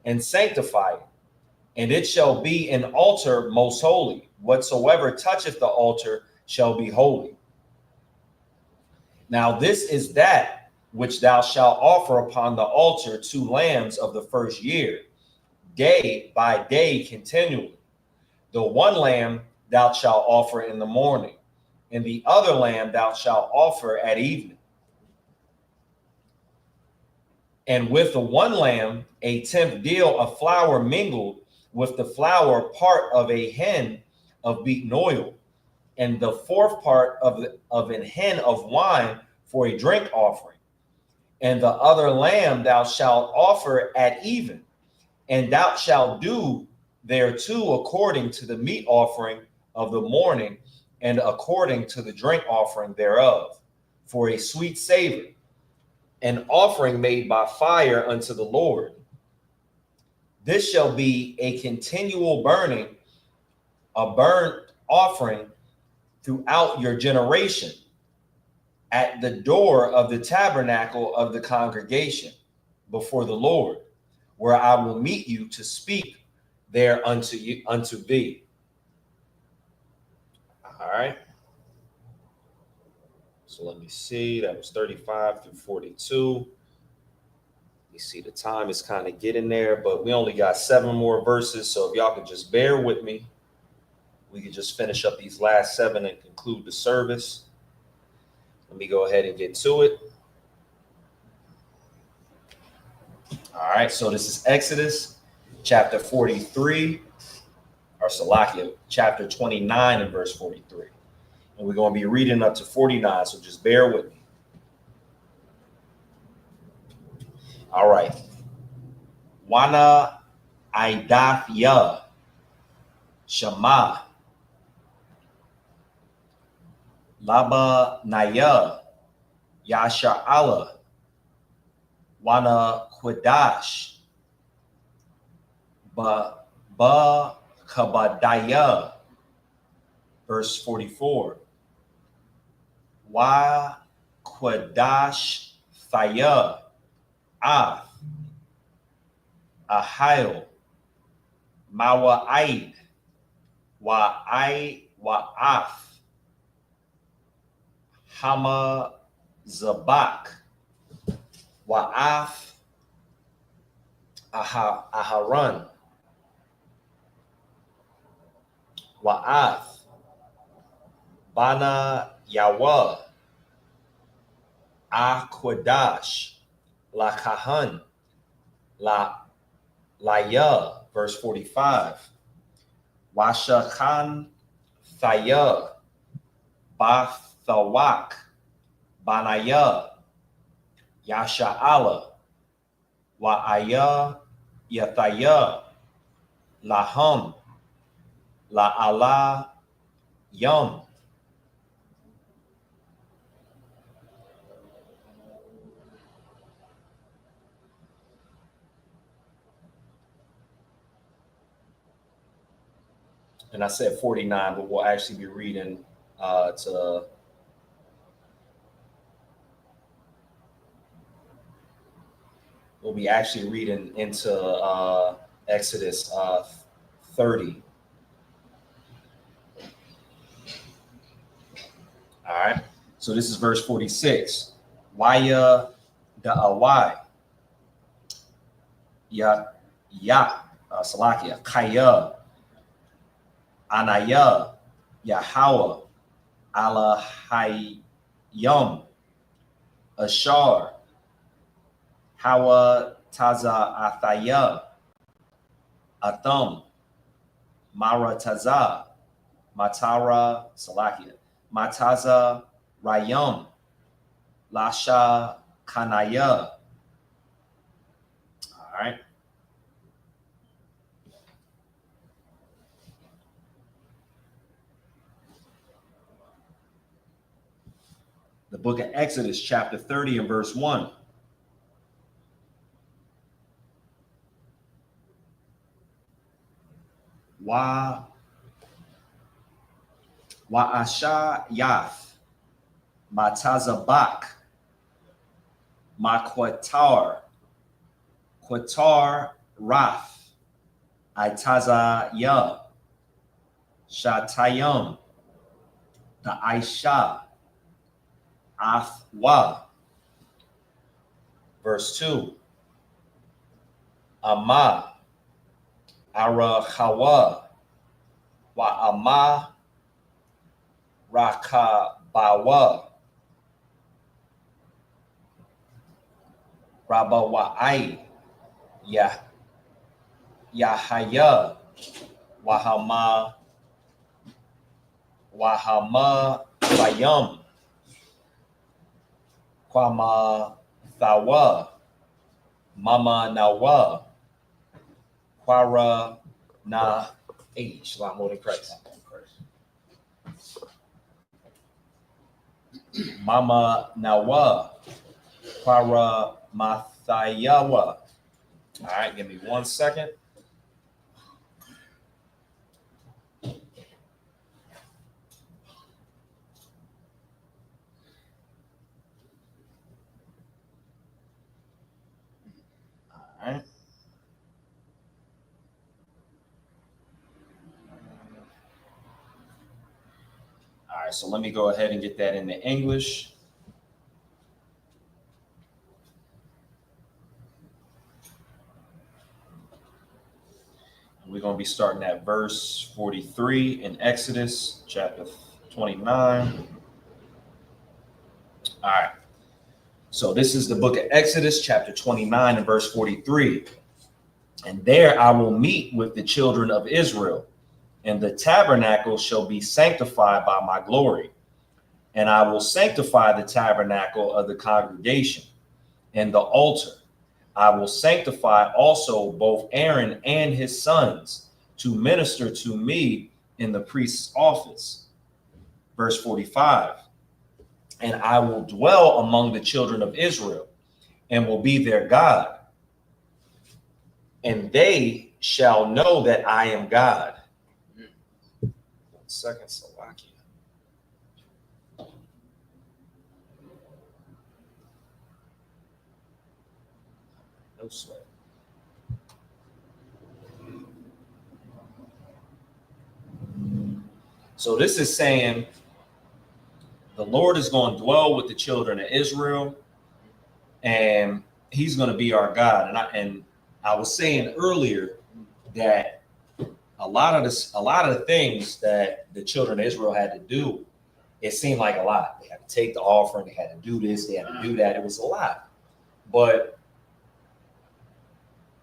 Speaker 5: and sanctify it. And it shall be an altar most holy. Whatsoever toucheth the altar shall be holy. Now this is that which thou shalt offer upon the altar 2 lambs of the first year, day by day continually. The one lamb thou shalt offer in the morning, and the other lamb thou shalt offer at evening. And with the one lamb, a 10th deal of flour mingled with the flour part of a hin of beaten oil, and the 4th part of an hin of wine for a drink offering. And the other lamb thou shalt offer at even, and thou shalt do thereto according to the meat offering of the morning, and according to the drink offering thereof, for a sweet savor, an offering made by fire unto the Lord. This shall be a continual burning, a burnt offering throughout your generation, at the door of the tabernacle of the congregation before the Lord, where I will meet you to speak there unto thee. All right. So let me see. That was 35 through 42. You see the time is kind of getting there, but we only got 7 more verses. So if y'all could just bear with me, we could just finish up these last 7 and conclude the service. Let me go ahead and get to it. All right. So this is Exodus chapter 43, or Salakia, chapter 29 and verse 43. And we're going to be reading up to 49, so just bear with me. All right. Wana Aidathya Shema Laba Naya Yasha'ala Wana Quadash Ba Kabadaya, verse 44. Wa Quadash Thaya Ath Ahil Mawa'id Wa'ath Hama Zabak Wa'ath Aharon Wa'ath Bana Yawa Aquadash La Kahan La Laya, verse 45. Washakhan Thaya Bathawak Banaya Yasha'ala Wa'aya Yathaya Laham La Allah Yum. And I said 49, but we'll actually be reading we'll be actually reading into Exodus 30. All right. So this is verse 46. Waya da'awai. Salakia. Kaya. Anaya. Yahweh. Allah Hayyam. Ashar. Hawa Taza Athaya. Atham. Mara Taza. Matara Salakia. Mataza Rayam. Lasha Kanaya. All right. The book of Exodus, chapter 30 and verse 1. Wa Asha Yath Matazabak Makwatar Kwatar Raf Aitaza Ya Shatayam the Aisha Athwa. Verse 2. Ama Arachawa Wa Ama Rakabawa Rabawai Yahaya Wahama Bayam Kwama Thawa Mama Nawa Kwara Na H. A lot more than Christ. Mama Nawa Kwara Mathayawa. All right, give me 1 second. All right. All right, so let me go ahead and get that into English. We're going to be starting at verse 43 in Exodus chapter 29. All right. So this is the book of Exodus chapter 29 and verse 43. And there I will meet with the children of Israel, and the tabernacle shall be sanctified by my glory. And I will sanctify the tabernacle of the congregation and the altar. I will sanctify also both Aaron and his sons to minister to me in the priest's office. Verse 45. And I will dwell among the children of Israel and will be their God. And they shall know that I am God. 1 second, Slovakia. No sweat. So this is saying the Lord is going to dwell with the children of Israel, and he's going to be our God. And I was saying earlier that a lot of the things that the children of Israel had to do, it seemed like a lot. They had to take the offering, they had to do this, they had to do that. It was a lot. But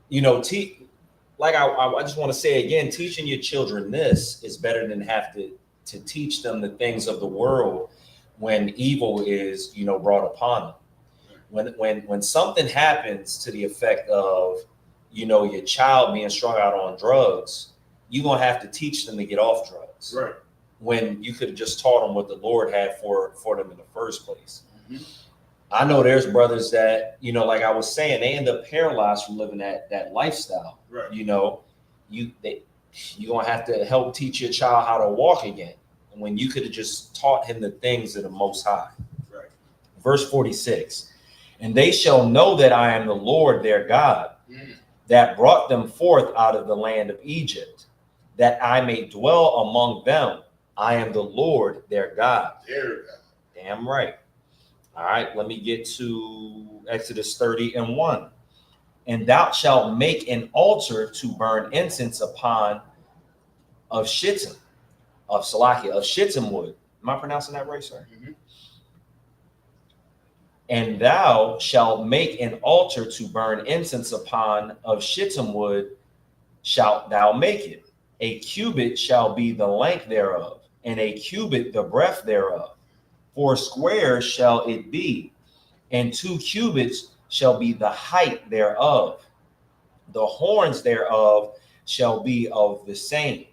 Speaker 5: you know, I just want to say again, teaching your children this is better than have to teach them the things of the world when evil is, brought upon them. When something happens to the effect of, your child being strung out on drugs, you're going to have to teach them to get off drugs.
Speaker 2: Right.
Speaker 5: When you could have just taught them what the Lord had for them in the first place. Mm-hmm. I know there's brothers that, like I was saying, they end up paralyzed from living that lifestyle.
Speaker 2: Right.
Speaker 5: You're going to have to help teach your child how to walk again. And when you could have just taught him the things of the Most High.
Speaker 2: Right.
Speaker 5: Verse 46, and they shall know that I am the Lord their God, that brought them forth out of the land of Egypt, that I may dwell among them. I am the Lord their God. Damn right. All right, let me get to Exodus 30:1. And thou shalt make an altar to burn incense upon of shittim wood. Am I pronouncing that right, sir? Mm-hmm. And thou shalt make an altar to burn incense upon of shittim wood, shalt thou make it. A cubit shall be the length thereof, and a cubit the breadth thereof. 4 squares shall it be, and 2 cubits shall be the height thereof. The horns thereof shall be of the same.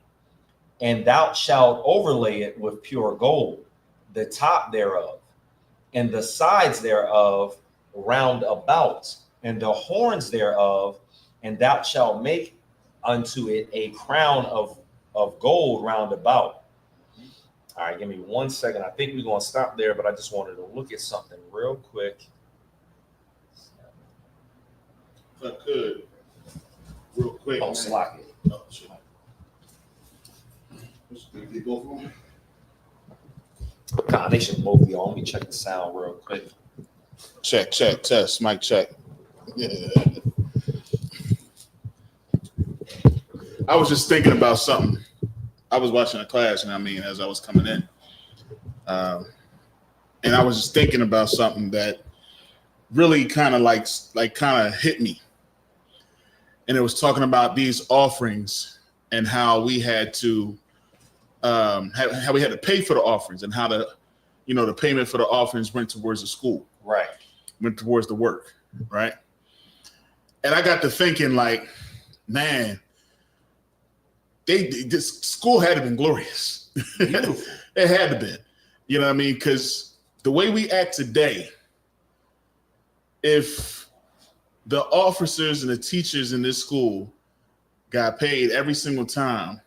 Speaker 5: And thou shalt overlay it with pure gold, the top thereof, and the sides thereof round about, and the horns thereof, and thou shalt make unto it a crown of gold round about. All right, give me 1 second. I think we're going to stop there, but I just wanted to look at something real quick.
Speaker 2: If I could, real quick.
Speaker 5: Oh, slack it.
Speaker 2: Oh, sure. They both on?
Speaker 5: God, they should both be on. Let me check the sound real quick.
Speaker 2: Check, test, mic check. Yeah. I was just thinking about something. I was watching a class, as I was coming in. And I was just thinking about something that really kind of hit me. And it was talking about these offerings and how we had to how we had to pay for the offerings, and how the payment for the offerings went towards the school.
Speaker 5: Right. Went
Speaker 2: towards the work. Right. And I got to thinking, man, this school had to have been glorious. It had to been, because the way we act today, if the officers and the teachers in this school got paid every single time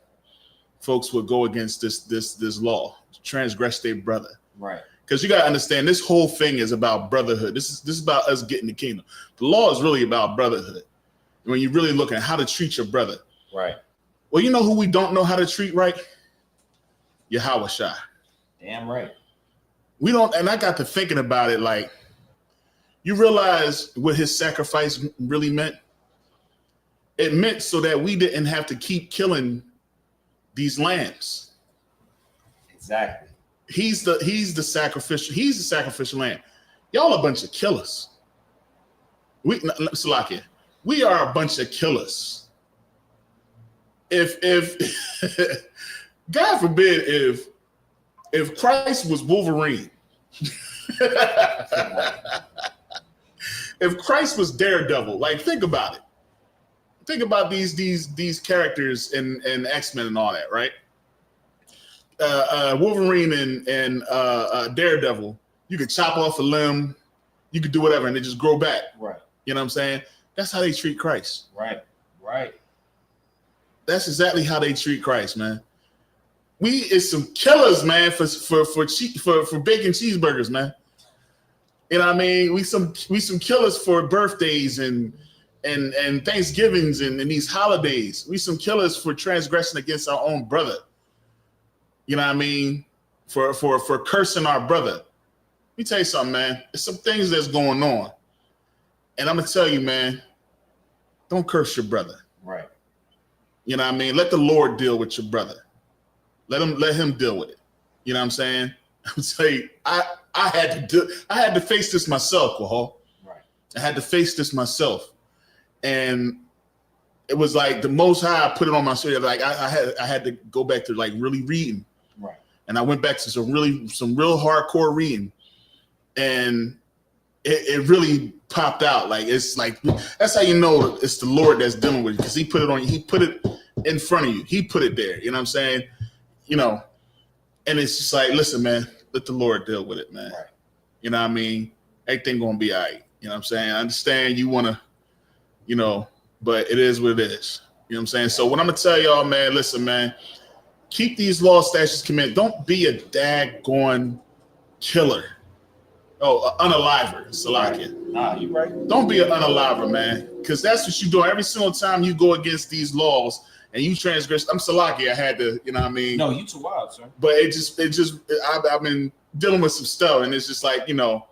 Speaker 2: folks would go against this law, transgress their brother.
Speaker 5: Right.
Speaker 2: Because you got to understand, this whole thing is about brotherhood. This is about us getting the kingdom. The law is really about brotherhood. When you really look at how to treat your brother.
Speaker 5: Right.
Speaker 2: Well, you know who we don't know how to treat right? Yahweh Shai.
Speaker 5: Damn right.
Speaker 2: We don't, and I got to thinking about it, you realize what his sacrifice really meant? It meant so that we didn't have to keep killing these lambs.
Speaker 5: Exactly.
Speaker 2: He's the sacrificial lamb. Y'all a bunch of killers. We are a bunch of killers. If God forbid if Christ was Wolverine, if Christ was Daredevil, think about it. Think about these characters in X-Men and all that, right? Wolverine and Daredevil, you could chop off a limb, you could do whatever, and they just grow back.
Speaker 5: Right.
Speaker 2: You know what I'm saying? That's how they treat Christ.
Speaker 5: Right. Right.
Speaker 2: That's exactly how they treat Christ, man. We is some killers, man, for bacon cheeseburgers, man. You know what I mean? We some killers for birthdays and Thanksgivings and these holidays. We some killers for transgressing against our own brother. You know what I mean? For cursing our brother. Let me tell you something, man. There's some things that's going on. And I'm gonna tell you, man, don't curse your brother.
Speaker 5: Right.
Speaker 2: You know what I mean? Let the Lord deal with your brother. Let him deal with it. You know what I'm saying? I'm saying I had to face this myself, Wahal.
Speaker 5: Right.
Speaker 2: I had to face this myself. And it was the Most High put it on my soul. I had to go back to really reading.
Speaker 5: Right.
Speaker 2: And I went back to some real hardcore reading. And it really
Speaker 1: popped out. Like it's like that's how you know it's the Lord that's dealing with you, because he put it on you. He put it in front of you. He put it there. You know what I'm saying? You know, and it's just like, listen, man, let the Lord deal with it, man.
Speaker 5: Right.
Speaker 1: You know what I mean? Everything gonna be all right. You know what I'm saying? I understand you wanna, you know, but it is what it is. You know what I'm saying? So what I'm gonna tell y'all, man, listen, man, keep these law, statutes, commandments. Don't be a daggone killer. Oh, an unaliver, Salakia.
Speaker 5: Nah, you right.
Speaker 1: Don't be an unaliver, man, because that's what you do every single time you go against these laws and you transgress. I'm Salakia. I had to, you know what I mean?
Speaker 5: No, you too wild, sir.
Speaker 1: But I've been dealing with some stuff, and it's just like, you know,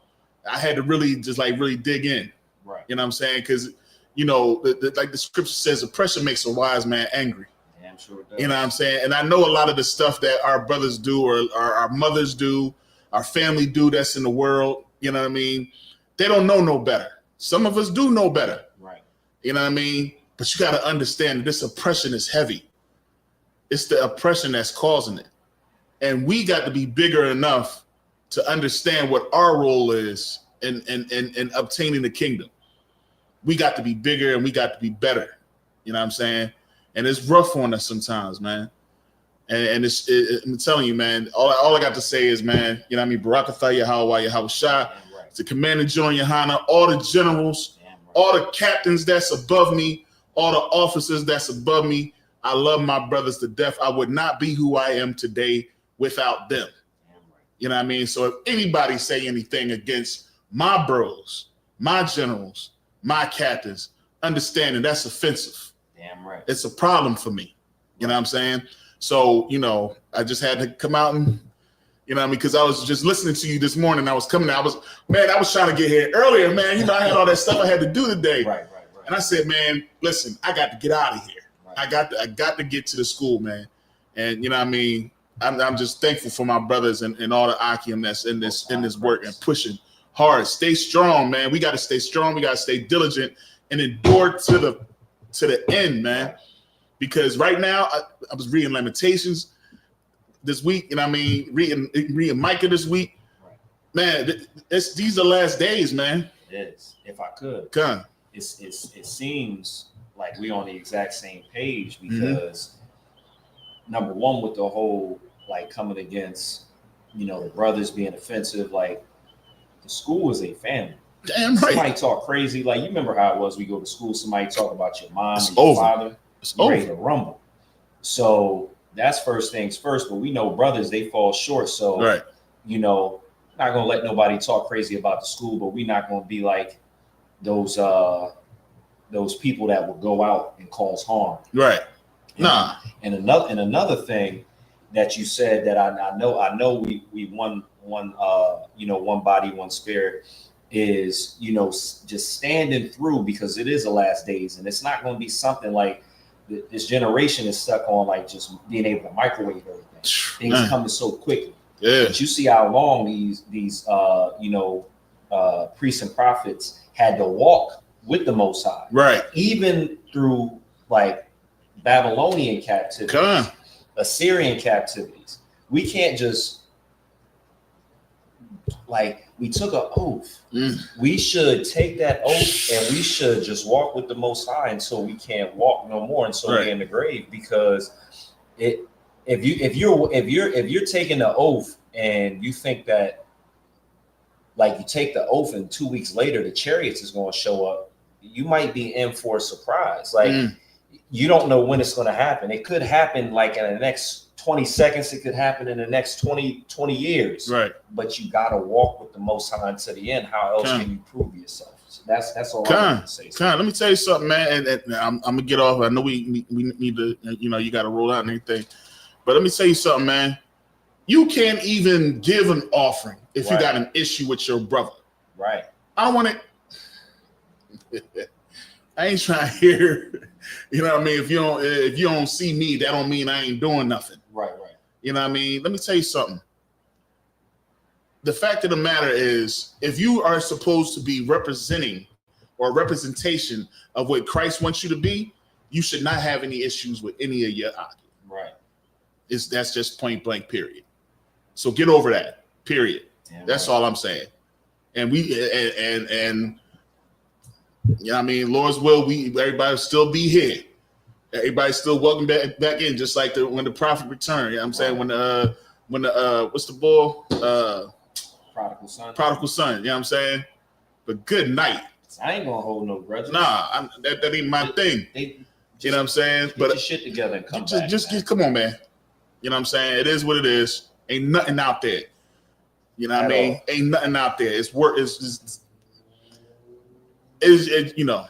Speaker 1: I had to really dig in.
Speaker 5: Right.
Speaker 1: You know what I'm saying? Because, you know, like the scripture says, oppression makes a wise man angry.
Speaker 5: Damn sure it does.
Speaker 1: You know what I'm saying? And I know a lot of the stuff that our brothers do, or our mothers do, our family do, that's in the world. You know what I mean? They don't know no better. Some of us do know better.
Speaker 5: Right.
Speaker 1: You know what I mean? But you got to understand that this oppression is heavy. It's the oppression that's causing it. And we got to be bigger enough to understand what our role is in obtaining the kingdom. We got to be bigger and we got to be better. You know what I'm saying? And it's rough on us sometimes, man. And I'm telling you, man, all I got to say is, man, you know what I mean? Barakatha Yahweh Yahushua, the Commander General Yohana, all the generals, all the captains that's above me, all the officers that's above me. I love my brothers to death. I would not be who I am today without them. You know what I mean? So if anybody say anything against my bros, my generals, my captains, understanding that's offensive.
Speaker 5: Damn right.
Speaker 1: It's a problem for me. You know what I'm saying? So, you know, I just had to come out and, you know what I mean? Because I was just listening to you this morning. I was coming. I was trying to get here earlier, man. You know, I had all that stuff I had to do today.
Speaker 5: Right.
Speaker 1: And I said, man, listen, I got to get out of here.
Speaker 5: Right.
Speaker 1: I got to get to the school, man. And you know what I mean? I'm just thankful for my brothers and all the Akim that's in this work and pushing hard. Stay strong, man. We got to stay strong. We got to stay diligent and endure to the end, man. Because right now, I was reading Lamentations this week, and I mean, reading Micah this week.
Speaker 5: Right.
Speaker 1: Man, these are last days, man.
Speaker 5: It is. If I could.
Speaker 1: Come.
Speaker 5: It seems like we're on the exact same page because number one, with the whole like coming against, you know, the brothers being offensive, like the school is a family.
Speaker 1: Damn right.
Speaker 5: Somebody talk crazy, like you remember how it was. We go to school, somebody talk about your mom
Speaker 1: It's
Speaker 5: and your
Speaker 1: over.
Speaker 5: father.
Speaker 1: It's
Speaker 5: Ready to
Speaker 1: over.
Speaker 5: rumble. So that's first things first. But we know brothers, they fall short. So
Speaker 1: Right.
Speaker 5: you know, not gonna let nobody talk crazy about the school, but we're not gonna be like those people that will go out and cause harm.
Speaker 1: Right. Nah.
Speaker 5: And another thing that you said that I know we one body, one spirit is, you know, just standing through, because it is the last days, and it's not going to be something like this generation is stuck on like just being able to microwave everything. Things coming so quickly.
Speaker 1: Yeah.
Speaker 5: But you see how long these priests and prophets had to walk with the Most High,
Speaker 1: Right.
Speaker 5: even through like Babylonian captivity,
Speaker 1: Come.
Speaker 5: Assyrian captivities. We can't just like, we took an oath. We should take that oath and we should just walk with the Most High until we can't walk no more, until we're in the grave. Because if you're taking the oath and you think that like you take the oath and 2 weeks later the chariots is going to show up, you might be in for a surprise. Like you don't know when it's going to happen. It could happen like in the next 20 seconds. It could happen in the next 20 years.
Speaker 1: Right.
Speaker 5: But you got to walk with the Most High until the end. How else can you prove yourself? So that's all I want to say.
Speaker 1: Let me tell you something, man. And I'm gonna get off. I know we need to, you know, you got to roll out and everything. But let me tell you something, man. You can't even give an offering if you got an issue with your brother.
Speaker 5: Right.
Speaker 1: I want to. I ain't trying to hear. You know what I mean? If you don't see me, that don't mean I ain't doing nothing.
Speaker 5: Right.
Speaker 1: You know what I mean? Let me tell you something. The fact of the matter is, if you are supposed to be representing or representation of what Christ wants you to be, you should not have any issues with any of your Akim.
Speaker 5: Right.
Speaker 1: That's just point blank, period. So get over that, period. That's all I'm saying. And You know what I mean? Lord's will, everybody will still be here. Everybody's still welcome back in, just like when the prophet returned. You know what I'm saying? When the what's the bull? Prodigal son. You know what I'm saying? But good night.
Speaker 5: I ain't gonna hold no grudges.
Speaker 1: Nah, that ain't my thing. You know what I'm saying?
Speaker 5: Get your shit together and come back.
Speaker 1: Come on, man. You know what I'm saying? It is what it is. Ain't nothing out there. You know what I mean? Ain't nothing out there. It's work. It's you know.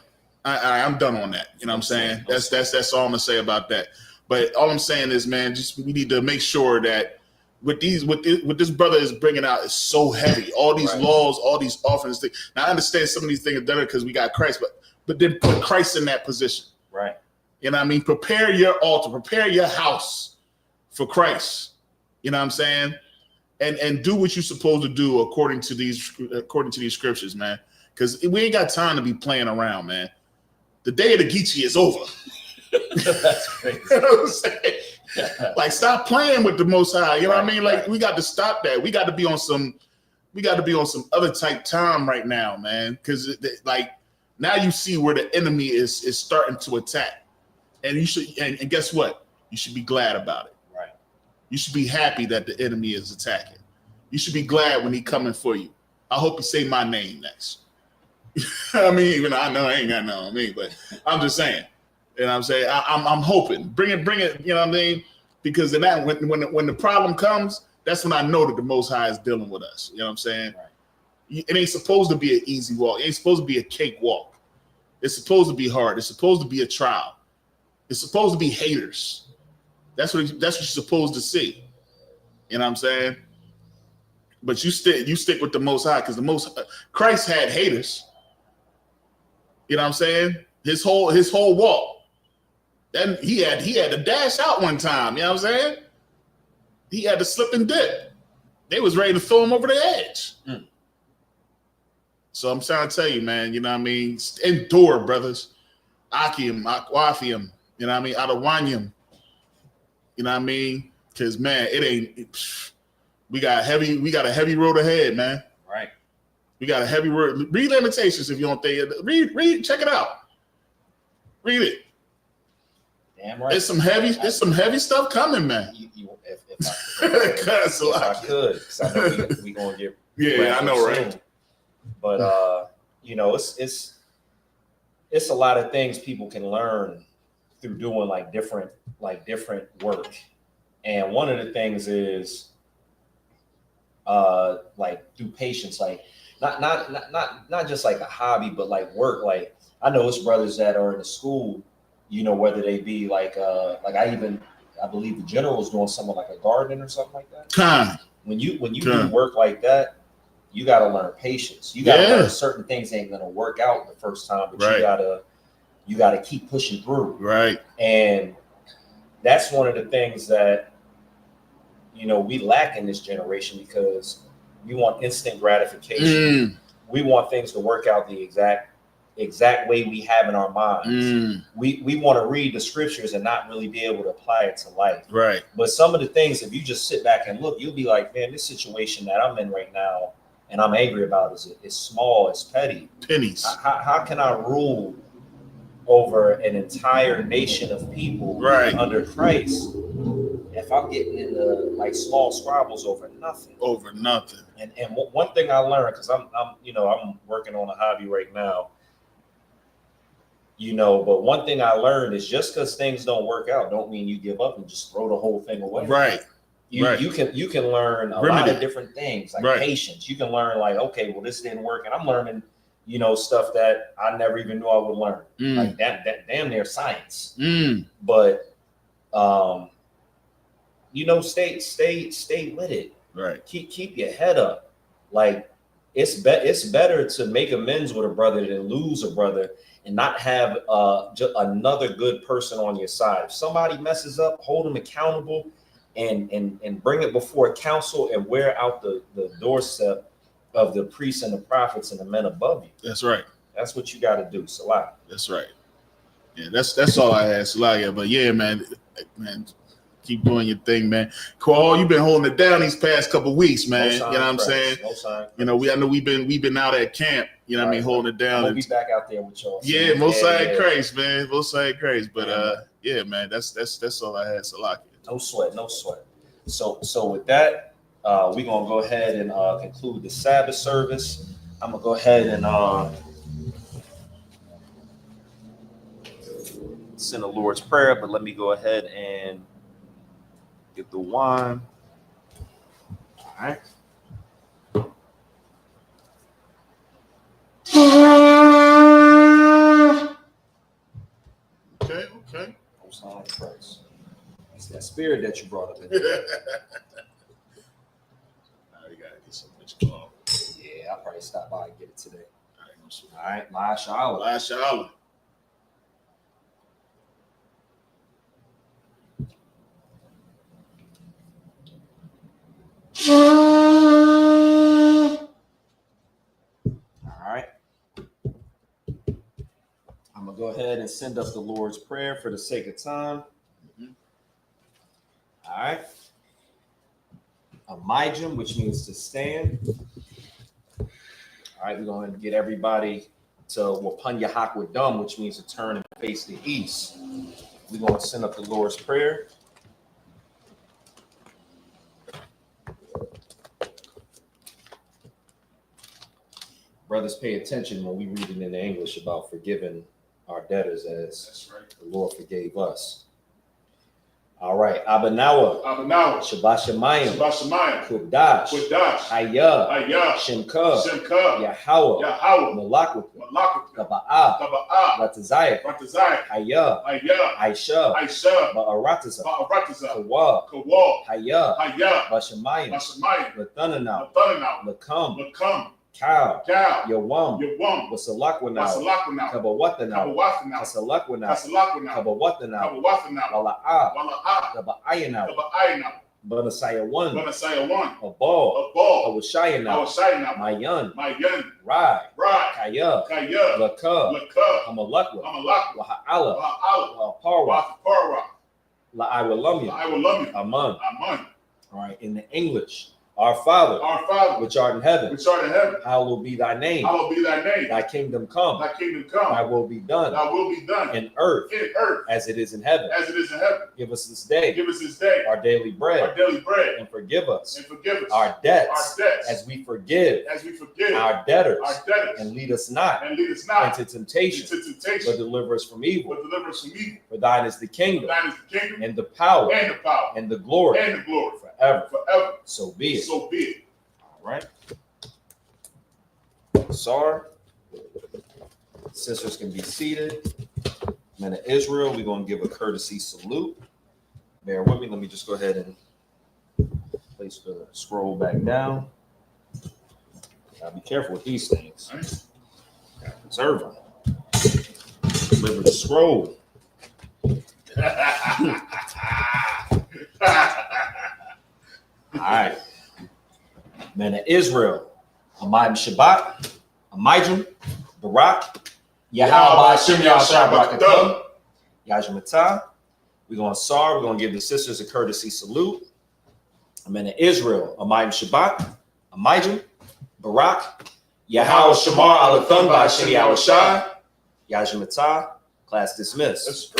Speaker 1: I'm done on that. You know what I'm saying? That's all I'm gonna say about that. But all I'm saying is, man, we need to make sure that what this brother is bringing out is so heavy. All these laws, all these offerings. Now I understand some of these things are done because we got Christ, but then put Christ in that position.
Speaker 5: Right.
Speaker 1: You know what I mean? Prepare your altar, prepare your house for Christ. You know what I'm saying? And do what you're supposed to do according to these scriptures, man. Because we ain't got time to be playing around, man. The day of the Geechee is over.
Speaker 5: That's crazy.
Speaker 1: You know what I'm saying? Like, stop playing with the Most High. You know what I mean? Like, we got to stop that. We got to be on some other type time right now, man. Because like now you see where the enemy is starting to attack, and you should. And guess what? You should be glad about it.
Speaker 5: Right.
Speaker 1: You should be happy that the enemy is attacking. You should be glad when he coming for you. I hope you say my name next. I mean, even I know I ain't got nothing on me, but I'm just saying. You know what I'm saying? I'm hoping. Bring it, you know what I mean? Because in that when the problem comes, that's when I know that the Most High is dealing with us. You know what I'm saying? Right. It ain't supposed to be an easy walk. It ain't supposed to be a cake walk. It's supposed to be hard. It's supposed to be a trial. It's supposed to be haters. That's what you're supposed to see. You know what I'm saying? But you stick with the Most High because Christ had haters. You know what I'm saying? His whole walk. Then he had to dash out one time. You know what I'm saying? He had to slip and dip. They was ready to throw him over the edge. Mm. So I'm trying to tell you, man. You know what I mean? Endure, brothers. Akim, Akwafium. You know what I mean? Adawanyum. You know what I mean? Because man, we got a heavy road ahead, man.
Speaker 5: Right.
Speaker 1: We got a heavy road. Read Lamentations if you don't think it. Read, check it out. Read it.
Speaker 5: Damn right.
Speaker 1: There's some heavy stuff coming, man.
Speaker 5: If I could, because I know we gonna get.
Speaker 1: Yeah, I know, right?
Speaker 5: Soon. But you know, it's a lot of things people can learn through doing like different work, and one of the things is like through patience, like not just like a hobby, but like work. Like I know it's brothers that are in the school, you know, whether they be like I believe the general's doing something like a garden or something like that. When you do work like that, you got to learn patience. You got to learn certain things ain't gonna work out the first time, but you gotta keep pushing through. Right. And that's one of the things that, you know, we lack in this generation because we want instant gratification. We want things to work out the exact way we have in our minds. We want to read the scriptures and not really be able to apply it to life. Right. But some of the things, if you just sit back and look, you'll be like, man, this situation that I'm in right now and I'm angry about is small, it's petty. Pennies. How can I rule over an entire nation of people under Christ if I'm getting into like small squabbles over nothing? And one thing I learned, because I'm working on a hobby right now, you know, but one thing I learned is just because things don't work out don't mean you give up and just throw the whole thing away. Right. You can learn a lot of different things, like patience. You can learn like, okay, well, this didn't work, and I'm learning, you know, stuff that I never even knew I would learn. Like that damn near science. But you know, stay with it. Right. Keep your head up. Like it's better to make amends with a brother than lose a brother and not have just another good person on your side. If somebody messes up, hold them accountable and bring it before council and wear out the doorstep of the priests and the prophets and the men above you. That's right. That's what you got to do. Salah. That's right. Yeah, that's all I had, Salah. But yeah, man, keep doing your thing, man. Qual, you've been holding it down these past couple of weeks, man. You know what I'm saying? No sign. You know, I know we've been out at camp.
Speaker 1: You know what I mean? Holding it down.
Speaker 5: We'll be back out there with y'all.
Speaker 1: Yeah, most side craze, man. Most side craze. But yeah, man, that's all I had. Salaki.
Speaker 5: No sweat. So with that, we're gonna go ahead and conclude the Sabbath service. I'm gonna go ahead and send the Lord's Prayer, but let me go ahead and get the wine. All right.
Speaker 1: Okay.
Speaker 5: Most High Christ. It's that spirit that you brought up in here.
Speaker 1: You gotta get so much cloth.
Speaker 5: Yeah, I'll probably stop by and get it today.
Speaker 1: All
Speaker 5: All right, Mashallah.
Speaker 1: right.
Speaker 5: All right. I'm gonna go ahead and send up the Lord's Prayer for the sake of time. All right. A Mijim, which means to stand. All right, we're going to get everybody to Wapan Yahak Wadum, which means to turn and face the east. We're going to send up the Lord's Prayer. Brothers, pay attention when we read it in English about forgiving our debtors as the Lord forgave us. All right. Abanawa. Shabashamayim. Kubdash. Hayah. Shemka. Yahweh. Malakwika. Kaba'ah. Ratazayah. Hayah. Aisha. Ba'aratasa. Kawa. Hayah. Bashamayim. Lathananah. Lakam. Cow, Yawam, Wasalakwana, Kabawatana, Kasalakwana, Kabawatana, Wala'a, Kaba'ayana, Banasaya one, a ball, Awashayana, Mayan, Rai, Kaya, Laka, Hamalakwa, Waha'ala, Parwa, La'awalamya, Aman. All right, in the English. Our Father, which art in heaven, hallowed be thy name. Thy kingdom come. Thy will be done. In earth, as it is in heaven. Give us this day our daily bread. And forgive us our debts as we forgive our debtors. And lead us not into temptation, but deliver us from evil. For thine is the kingdom and the power and the glory forever. So be it. All right. Sorry. Sisters can be seated. Men of Israel, we're going to give a courtesy salute. Bear with me. Let me just go ahead and place the scroll back down. Gotta be careful with these things. Gotta preserve them. Deliver the scroll. All right. Men of Israel, Amayim Shabbat, Amijim, Barak, Yahweh Shem Yahshua Yajmatah. We're going to Sar. We're going to give the sisters a courtesy salute. Men of Israel, Amayim Shabbat, Amijim, Barak, Yahweh Shamar Alathan by Shem Yahshua Yajmatah. Class dismissed.